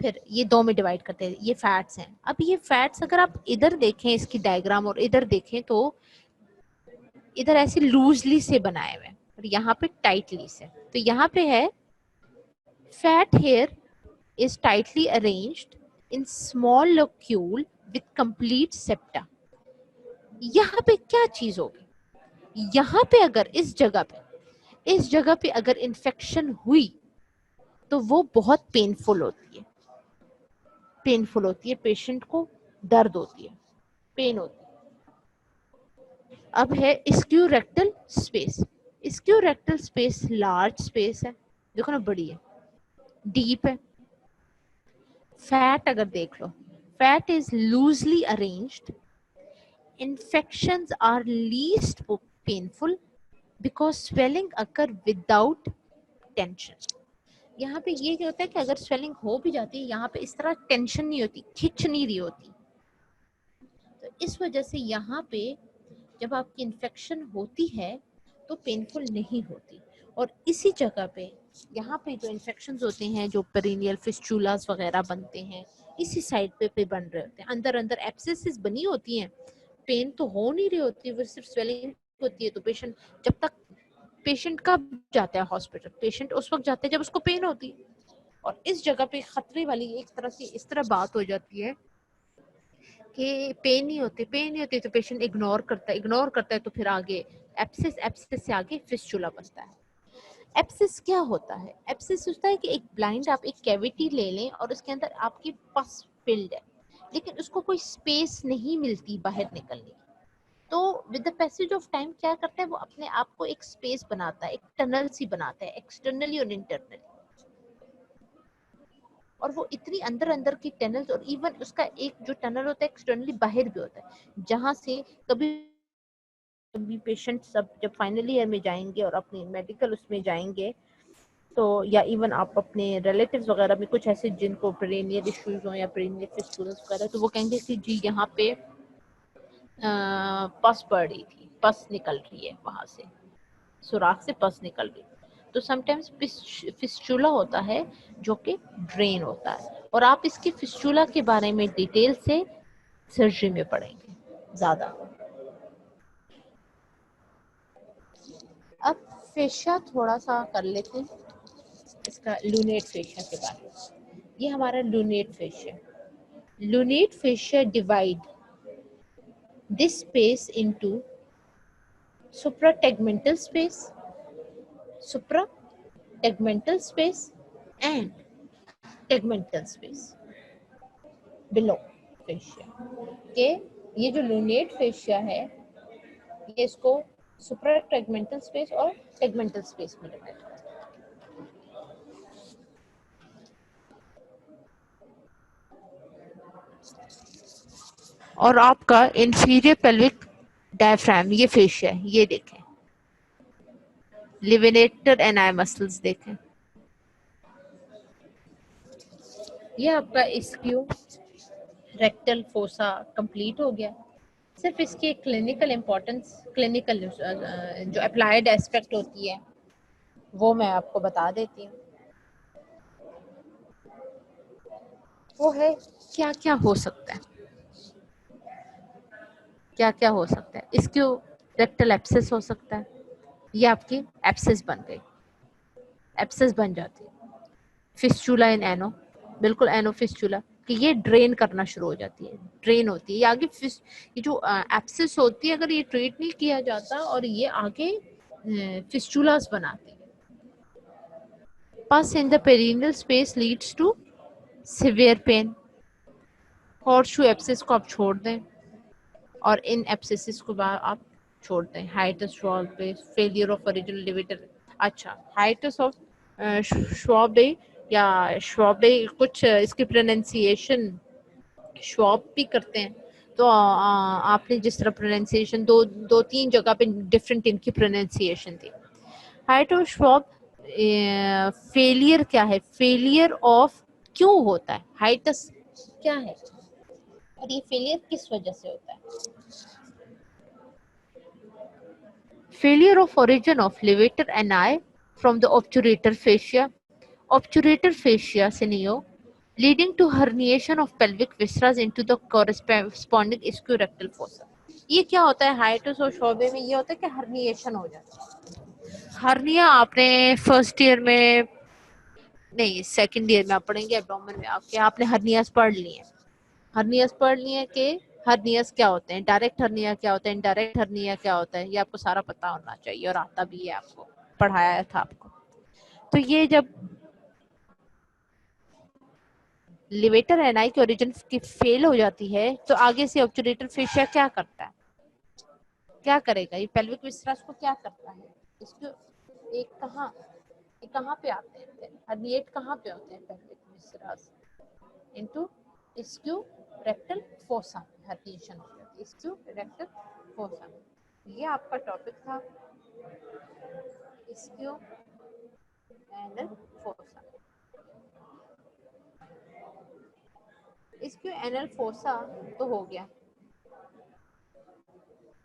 फिर ये 2 में डिवाइड करते हैं, ये फैट्स हैं। अब ये फैट्स अगर आप इधर देखें इसकी डायग्राम और इधर देखें तो इधर ऐसे लूजली से बनाए हुए हैं और यहाँ पे टाइटली से, तो यहाँ पे है fat here is tightly arranged in small locule with complete septa। यहाँ पे क्या चीज होगी, यहाँ पे अगर इस जगह पे अगर इन्फेक्शन हुई तो वो बहुत पेनफुल होती है, पेनफुल होती है, पेशेंट को दर्द होती है, पेन होती है। अब है ischiorectal space. Ischiorectal space large space है, देखो ना, बड़ी है, डीप है। फैट अगर देख लो, fat is loosely arranged, infections are least painful because swelling occur without tension। यहाँ पे ये क्या होता है कि अगर स्वेलिंग हो भी जाती है, यहाँ पे इस तरह टेंशन नहीं होती, खिंच नहीं रही होती, तो इस वजह से यहाँ पे जब आपकी इन्फेक्शन होती है तो पेनफुल नहीं होती। और इसी जगह पे यहाँ पे जो इन्फेक्शंस होते हैं, जो पेरिनियल फिस्टुलास वगैरह बनते हैं, इसी साइड पे बन रहे होते हैं, अंदर अंदर एब्सेसिस बनी होती हैं, पेन तो हो नहीं रही होती, वो सिर्फ स्वेलिंग होती है। तो पेशेंट जब तक, पेशेंट कब जाता है हॉस्पिटल, पेशेंट उस वक्त जाता है जब उसको पेन होती है। और इस जगह पे खतरे वाली एक तरह से इस तरह बात हो जाती है कि पेन नहीं होती, पेन नहीं होती, तो पेशेंट इग्नोर करता है तो फिर आगे एप्सिस, एप्सिस से आगे फिस्टुला बनता है। एप्सिस क्या होता है? एप्सिस होता है कि एक ब्लाइंड, आप एक कैविटी ले लें और उसके अंदर आपकी पस फिल्ड है, लेकिन उसको कोई स्पेस नहीं मिलती बाहर निकलने की। तो with the passage of time क्या करता है, वो अपने आप को एक स्पेस बनाता है, एक टनल सी बनाता है, एक्सटर्नली और इंटरनली। और वो इतनी अंदर अंदर की टनल्स, और इवन उसका एक जो टनल होता है एक्सटर्नली बाहर भी होता है, जहां से कभी पेशेंट सब जब फाइनल ईयर में जाएंगे और अपने मेडिकल उसमें जाएंगे, तो या इवन आप अपने रिलेटिव्स वगैरह में कुछ ऐसे जिनको पेरिनियल इश्यूज हो या पेरिनियल फिस्टुलास वगैरह, तो वो कहेंगे कि जी यहाँ पे पस पड़ रही थी, पस निकल रही है, वहां से सुराख से पस निकल रही। तो समटाइम्स फिस्टुला होता है जो कि ड्रेन होता है, और आप इसकी फिस्टुला के बारे में डिटेल से सर्जरी में पढ़ेंगे ज्यादा। अब फेशिया थोड़ा सा कर लेते हैं, इसका लूनेट फेशिया के बारे में। ये हमारा lunate fascia. Lunate fascia divide this space into suprategmental space, suprategmental space and tegmental space below fascia के। ये जो लूनेट फेशिया है, ये इसको सुप्राटेगमेंटल स्पेस और टेगमेंटल स्पेस में डिवाइड करता है। और आपका इंफीरियर पेल्विक डायफ्राम, ये फेशिया है, ये देखें, लिवेनेटर एनाई मसल्स देखें, ये आपका इस्क्यू रेक्टल फोसा कंप्लीट हो गया। सिर्फ इसकी क्लिनिकल इम्पोर्टेंस, क्लिनिकल जो अप्लाइड एस्पेक्ट होती है वो मैं आपको बता देती हूँ। वो है क्या क्या हो सकता है, क्या क्या हो सकता है। इसके रेक्टल एब्सेस हो सकता है, ये आपकी एब्सेस बन गई, एब्सेस बन जाती है। फिस्चुला इन एनो, बिल्कुल एनो फिस्चुला, कि ये ड्रेन करना शुरू हो जाती है, ड्रेन होती है ये आगे। ये जो एब्सेस होती है, अगर ये ट्रीट नहीं किया जाता और ये आगे फिस्चुलास बनाती है। Pus in the perineal space leads to severe pain. Horseshoe abscess को आप छोड़ दें और इन एब्सेसिस को आप छोड़ दें। Hiatus Schwab, failure of original levator. अच्छा, हाइटस ऑफ श्वाब या श्वाब, कुछ इसकी प्रोनाउंसिएशन श्वाब भी करते हैं, तो आपने जिस तरह प्रोनाउंसिएशन दो तीन जगह पे डिफरेंट इनकी प्रोनाउंसिएशन थी। हाइट ऑफ श्वाब फेलियर क्या है, फेलियर ऑफ क्यों होता है, हाइटस क्या है और ये फेलियर किस वजह से होता है। Failure of origin of levator ani from the obturator fascia. Obturator fascia scenario leading to herniation of pelvic viscera into the corresponding ischiorrectal fossa. ये क्या होता है, हाइटस और शोबे में ये होता है कि हर्निएशन हो जाता है। हर्निया आपने फर्स्ट ईयर में नहीं, सेकंड ईयर में आप पढ़ेंगे एब्डोमेन में, आपके आपने हर्नियास पढ़ लिए हैं। हर्नियास पढ़ लिए कि हर्नियास क्या होते हैं, डायरेक्ट हर्निया क्या होता है, इनडायरेक्ट हर्निया क्या होता है, ये आपको सारा पता होना चाहिए और आता भी है, आपको पढ़ाया था आपको। तो ये जब लिवेटर एनआई की ओरिजिन की फेल हो जाती है तो आगे से ऑब्चुरेटर फेशिया क्या करता है, क्या करेगा, ये पेल्विक विस्रास को क्या करता है, इसको एक कहाँ पे आते हैं, हर्निएट कहाँ पे होते हैं pelvic viscera, into ischiorectal fossa, herniation ischiorectal fossa. ये आपका टॉपिक था, ischioanal fossa. Ischioanal fossa तो हो गया।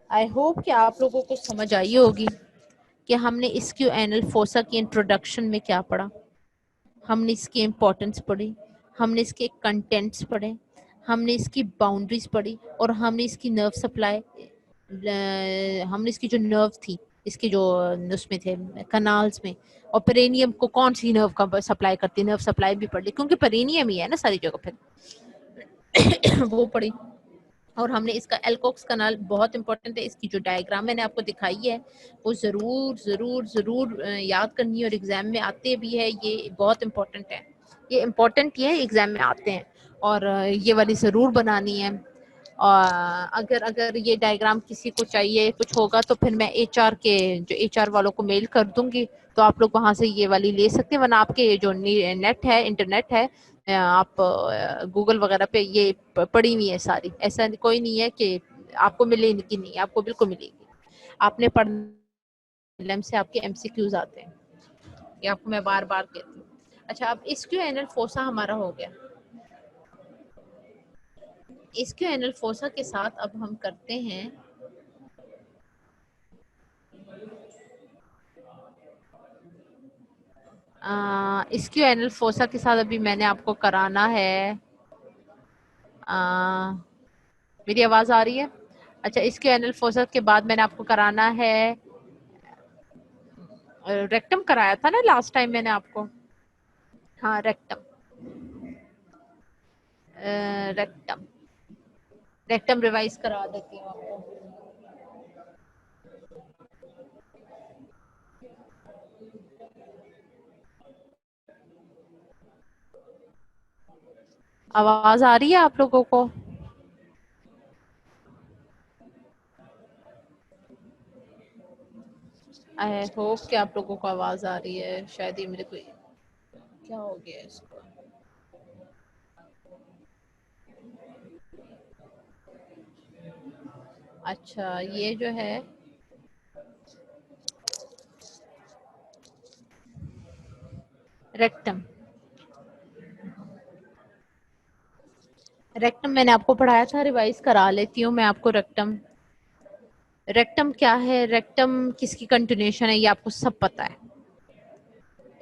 आई होप कि आप लोगों को समझ आई होगी कि हमने इस्क्यू एनल फोसा की इंट्रोडक्शन में क्या पढ़ा, हमने इसकी इम्पोर्टेंस पढ़ी, हमने इसके कंटेंट्स पढ़े, हमने इसकी बाउंड्रीज पढ़ी, और हमने इसकी नर्व सप्लाई, हमने इसकी जो नर्व थी, इसके जो उसमें थे कनाल्स में, और पेरेनियम को कौन सी नर्व का सप्लाई करती है, नर्व सप्लाई भी पढ़ ली, क्योंकि पेरेनियम ही है ना सारी जगह फिर वो पढ़ी। और हमने इसका एल्कोक्स कनाल बहुत इंपॉर्टेंट है, इसकी जो डायग्राम मैंने आपको दिखाई है वो जरूर जरूर जरूर याद करनी है, और एग्जाम में आते भी है, ये बहुत इंपॉर्टेंट है, ये इंपॉर्टेंट है, एग्जाम में आते हैं, और ये वाली जरूर बनानी है। और अगर अगर ये डायग्राम किसी को चाहिए कुछ होगा तो फिर मैं एचआर के जो एचआर वालों को मेल कर दूंगी, तो आप लोग वहां से ये वाली ले सकते हैं, वरना आपके जो नेट है, इंटरनेट है, आप गूगल वगैरह पे ये पड़ी हुई है सारी, ऐसा कोई नहीं है कि आपको मिलेगी नहीं, आपको बिल्कुल मिलेगी, आपने पढ़ने से आपके एमसीक्यूज आते हैं, ये आपको मैं बार बार कहती हूँ। अच्छा, अब इस्क्यू एनल फोसा हमारा हो गया। इस्क्यू एनल फोसा के साथ अब हम करते हैं इस्क्यू एनल फोसा के साथ अभी मैंने आपको कराना है, मेरी आवाज आ रही है? अच्छा, इस्क्यू एनल फोसा के बाद मैंने आपको कराना है, रेक्टम कराया था ना लास्ट टाइम मैंने आपको, हाँ रेक्टम, रेक्टम, रेक्टम रिवाइज करा देती हूँ आपको। आवाज आ रही है आप लोगों को? आई होप कि आप लोगों को आवाज आ रही है, शायद ये मेरे को क्या हो गया इसको। अच्छा, ये जो है रेक्टम, रेक्टम मैंने आपको पढ़ाया था, रिवाइज करा लेती हूँ मैं आपको। रेक्टम, रेक्टम क्या है, रेक्टम किसकी कंटिन्यूशन है, ये आपको सब पता है।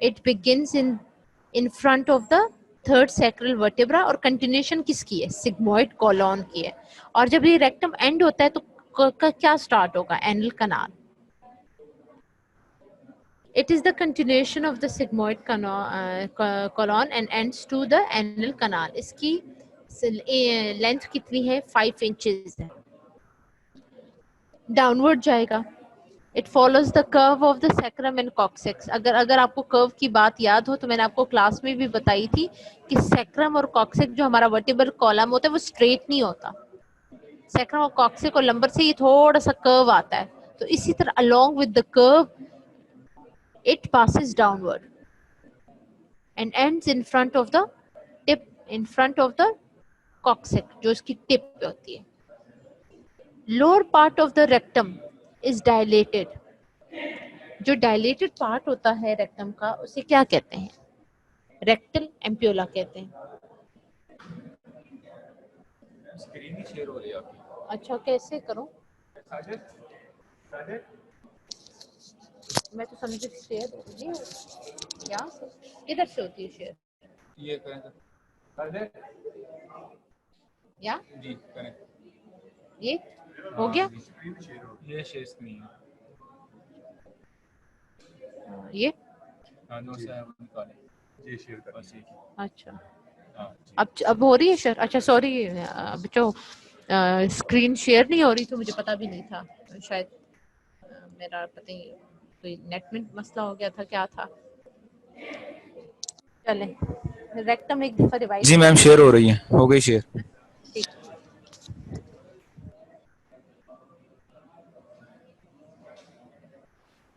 It begins in front of the third sacral vertebra, और कंटिन्यूशन किसकी है, सिग्मोइड कॉलोन की है। और जब ये रेक्टम एंड होता है तो क्या स्टार्ट होगा, anal canal. It is the continuation of the sigmoid colon and ends to the anal canal. इसकी लेंथ कितनी है, 5 इंचेस है, डाउनवर्ड जाएगा। It follows the curve of the sacrum and coccyx. अगर अगर आपको कर्व की बात याद हो तो मैंने आपको क्लास में भी बताई थी कि सैक्रम और कॉक्सिक जो हमारा वर्टिब्रल कॉलम होता है वो स्ट्रेट नहीं होता, सैक्रम और कॉक्सिक और लंबर से ये थोड़ा सा कर्व आता है, तो इसी तरह along with the curve it passes downward and ends in front of the tip, in front of the coccyx, जो इसकी टिप पे होती है। Lower part of the rectum is dilated, जो डायलेटेड पार्ट होता है रेक्टम का उसे क्या कहते हैं, रेक्टल एम्प्योला कहते हैं। स्क्रीन ही शेयर हो रही है आपकी। अच्छा, कैसे करूं? मैं तो समझी शेयर हो रही है, यहाँ से किधर से होती है शेयर? ये करें तो या जी करें, ये हो गया, ये शेयर स्क्रीन है, ये नो से निकालें, ये शेयर कर बस, ये अच्छा अब हो रही है शेयर। अच्छा सॉरी, बच्चों स्क्रीन शेयर नहीं हो रही तो मुझे पता भी नहीं था, शायद मेरा पता नहीं कोई नेट में मसला हो गया था, क्या था। चलें, रेक्टम एक दफा डिवाइड जी कर मैम, लो। शेयर हो रही है, हो गई शेयर। ठीक।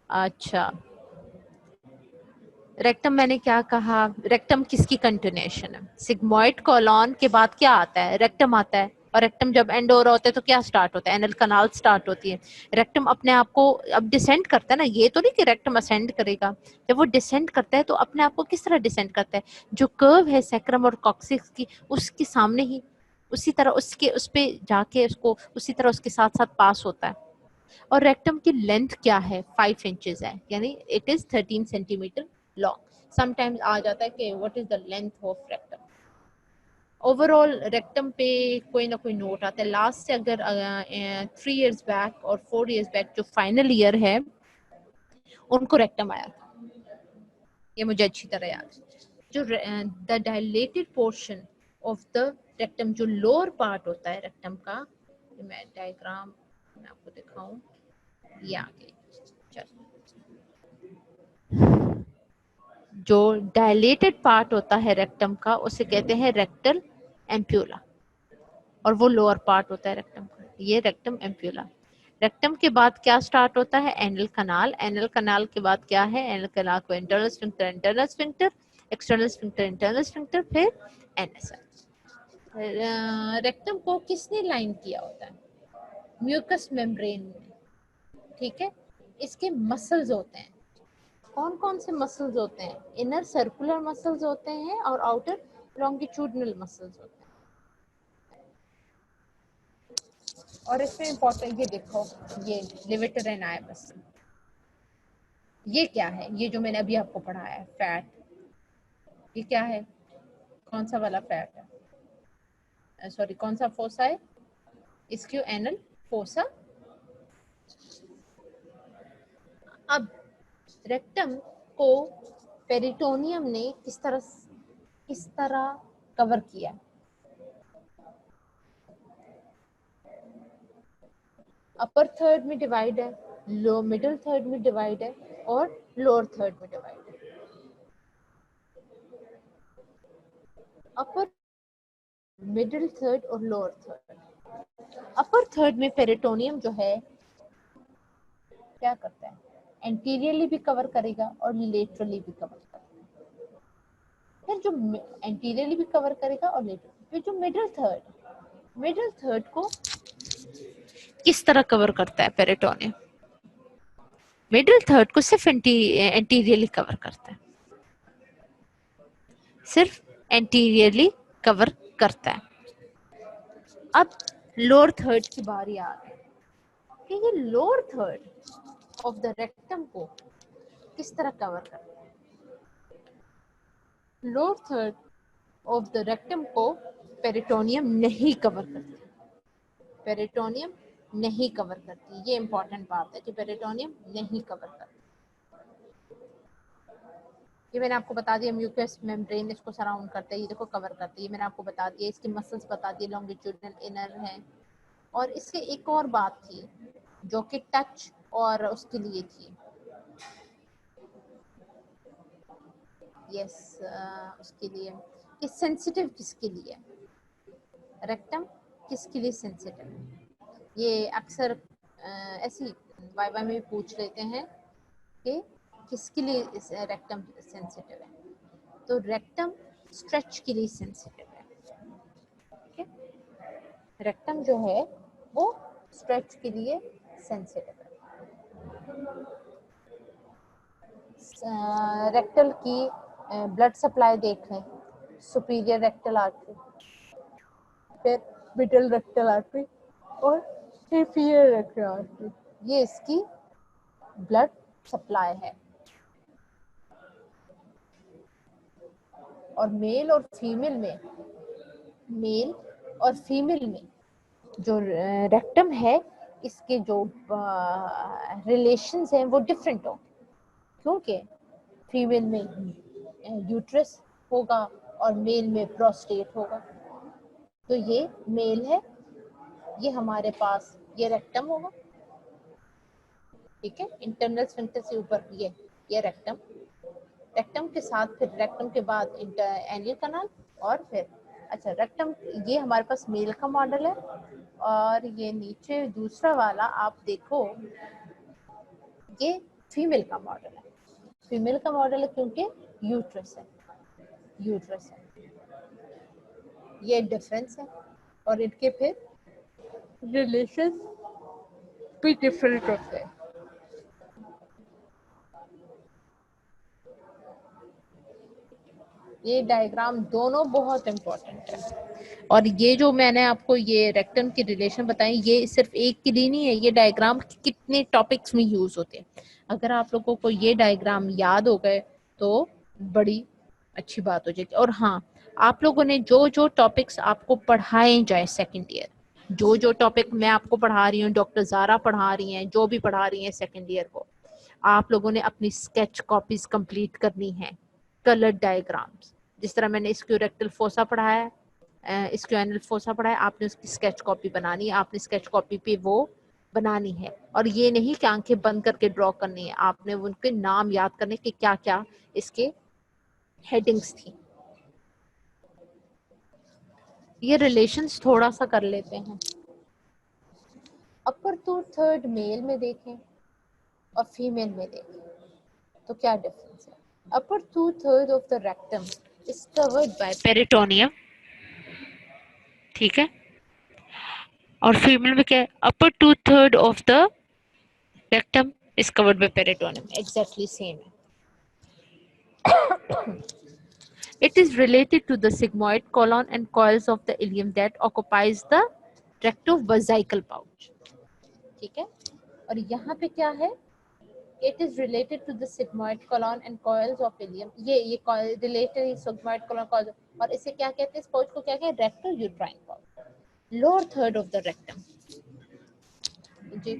अच्छा, रेक्टम मैंने क्या कहा, रेक्टम किसकी कंटिन्यूएशन है? सिग्मोइड कोलॉन के बाद क्या आता है? रेक्टम आता है। और रेक्टम जब एंड हो रहा होता है तो क्या स्टार्ट होता है? एनल कनाल स्टार्ट होती है। रेक्टम अपने आप को अब डिसेंड करता है ना, ये तो नहीं कि रेक्टम असेंड करेगा। जब वो डिसेंड करता है तो अपने आप को किस तरह डिसेंड करता है? जो कर्व है सैक्रम और कॉक्सिक्स की, उसके सामने ही उसी तरह उसके उस पे जाके उसको उसी तरह उसके साथ साथ पास होता है। और रेक्टम की लेंथ क्या है? 5 इंचेस है, यानी it is 13 centimetre long. Sometimes आ जाता है कि what is the length of rectum. Overall rectum पे कोई ना कोई नोट आता है। लास्ट से अगर 3 इयर्स बैक और 4 इयर्स बैक जो फाइनल ईयर है उनको रेक्टम आया था, ये मुझे अच्छी तरह याद है। जो the dilated portion of the rectum, जो लोअर पार्ट होता है रेक्टम का, मैं डायग्राम मैं आपको दिखाऊं, ये आगे चलो। जो डायलेटेड पार्ट होता है रेक्टम का उसे कहते हैं रेक्टल एम्प्यूला, और वो लोअर पार्ट होता है रेक्टम का, ये रेक्टम एम्प्यूला। रेक्टम के बाद क्या स्टार्ट होता है? एनल कनाल। एनल कनाल के बाद क्या है? एनल कनाल को internal sphincter, internal sphincter, external sphincter, internal sphincter, फिर एनएसएल। रेक्टम को किसने लाइन किया होता है? म्यूकस मेम्ब्रेन में। ठीक है। इसके मसल्स होते हैं, कौन कौन से मसल्स होते हैं? इनर सर्कुलर मसल्स होते हैं और आउटर लॉन्गिट्यूडनल मसल्स होते हैं। और इसमें इंपॉर्टेंट ये देखो, ये लिवेटर एंड आई मसल, ये क्या है? ये जो मैंने अभी आपको पढ़ाया है फैट, ये क्या है? कौन सा वाला फैट है? सॉरी, कौन सा फोसा है? Ischioanal fossa. अब रेक्टम को पेरिटोनियम ने किस तरह कवर किया? अपर थर्ड में डिवाइड है, लो मिडिल थर्ड में डिवाइड है, और लोअर थर्ड में डिवाइड है। अपर, मिडिल थर्ड और लोअर थर्ड। अपर थर्ड में पेरिटोनियम जो है क्या करता है? एंटीरियरली भी कवर करेगा और लेटरली भी कवर करेगा। फिर जो एंटीरियरली भी कवर करेगा और लेटरली, फिर जो मिडिल थर्ड को किस तरह कवर करता है पेरिटोनियम? मिडिल थर्ड को सिर्फ एंटीरियरली कवर करता है, सिर्फ एंटीरियरली कवर करता है। अब लोअर थर्ड की बारी आ रही है कि ये lower third of the rectum को किस तरह कवर करता है? Lower third of the rectum को पेरिटोनियम नहीं कवर करती, पेरिटोनियम नहीं कवर करती। ये इंपॉर्टेंट बात है कि पेरिटोनियम नहीं कवर करती। ये मैंने आपको बता दिया, म्यूकस मेम्ब्रेन इसको सराउंड करता है, ये देखो कवर करता है, ये मैंने आपको बता दिया। इसकी मसल्स बता दिए, लॉन्गिट्यूडनल इनर है। और इससे एक और बात थी जो कि टच और उसके लिए थी, यस, उसके लिए कि सेंसिटिव किसके लिए? रेक्टम किसके लिए सेंसिटिव है? ये अक्सर ऐसी वाइवा में पूछ लेते हैं कि किसके लिए रेक्टम सेंसिटिव है। तो रेक्टम स्ट्रेच के लिए सेंसिटिव है। ठीक है, रेक्टम जो है वो स्ट्रेच के लिए सेंसिटिव है। रेक्टल की ब्लड सप्लाई देख लें, सुपीरियर रेक्टल आर्टरी, फिर मिडिल रेक्टल आर्टरी और इंफीरियर रेक्टल आर्टरी, ये इसकी ब्लड सप्लाई है। और मेल और फीमेल में जो रेक्टम है, इसके जो रिलेशंस हैं वो डिफरेंट हो, क्योंकि फीमेल में यूट्रस होगा और मेल में प्रोस्टेट होगा। तो ये मेल है, ये हमारे पास ये रेक्टम होगा। ठीक है, इंटरनल स्फिंक्टर से ऊपर ये रेक्टम, रेक्टम के साथ फिर रेक्टम के बाद एनियल कनाल और फिर अच्छा रेक्टम, ये हमारे पास मेल का मॉडल है। और ये नीचे दूसरा वाला आप देखो, ये फीमेल का मॉडल है। फीमेल का मॉडल है क्योंकि यूट्रस है, यूट्रस है, ये डिफरेंस है। और इनके फिर रिलेशन भी डिफरेंट होते हैं। ये डायग्राम दोनों बहुत इम्पोर्टेंट है। और ये जो मैंने आपको ये रेक्टम की रिलेशन बताई, ये सिर्फ एक के लिए नहीं है, ये डायग्राम कितने टॉपिक्स में यूज होते हैं। अगर आप लोगों को ये डायग्राम याद हो गए तो बड़ी अच्छी बात हो जाएगी। और हाँ, आप लोगों ने जो जो टॉपिक्स आपको पढ़ाए जाए सेकेंड ईयर, जो जो टॉपिक मैं आपको पढ़ा रही हूँ, डॉक्टर ज़ारा पढ़ा रही हैं, जो भी पढ़ा रही हैं सेकेंड ईयर को, आप लोगों ने अपनी स्केच कॉपीज कंप्लीट करनी है। कलर डायग्राम्स, जिस तरह मैंने स्क्यूरेक्टल फोसा पढ़ाया है, स्क्यूएनल फोसा पढ़ाया, आपने उसकी स्केच कॉपी बनानी है। आपने स्केच कॉपी पे वो बनानी है। और ये नहीं कि आंखें बंद करके ड्रॉ करनी है, आपने उनके नाम याद करने कि क्या क्या इसके हेडिंग्स थी। ये रिलेशंस थोड़ा सा कर लेते हैं। अपर टू थर्ड मेल में देखें और फीमेल में देखें तो क्या डिफरेंस है। Upper two third of the rectum is covered by peritoneum, ठीक है। और फीमेल में क्या है, upper two third of the rectum is covered by peritoneum, exactly same है। It is related to the sigmoid colon and coils of the ileum that occupies the rectovesical pouch, ठीक है। और यहाँ पे क्या है, it is related to the sigmoid colon and coils of ileum, ये related है sigmoid colon coils, और इसे क्या कहते हैं, इस pouch को क्या कहते हैं, recto uterine pouch, lower third of the rectum। जी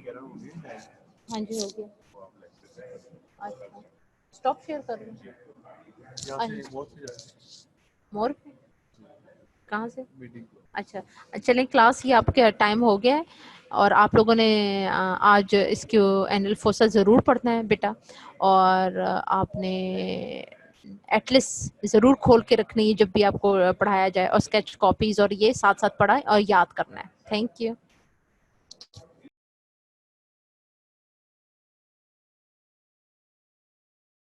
हाँ जी, हो गया। अच्छा, स्टॉप शेयर कर लूँ मोर पे, कहाँ से? अच्छा, चलें क्लास, ये आपके टाइम हो गया है। और आप लोगों ने आज इसको एनल फोसा ज़रूर पढ़ना है बेटा। और आपने एटलीस्ट ज़रूर खोल के रखनी है जब भी आपको पढ़ाया जाए, और स्केच कॉपीज़ और ये साथ साथ पढ़ाएं और याद करना है। Thank you.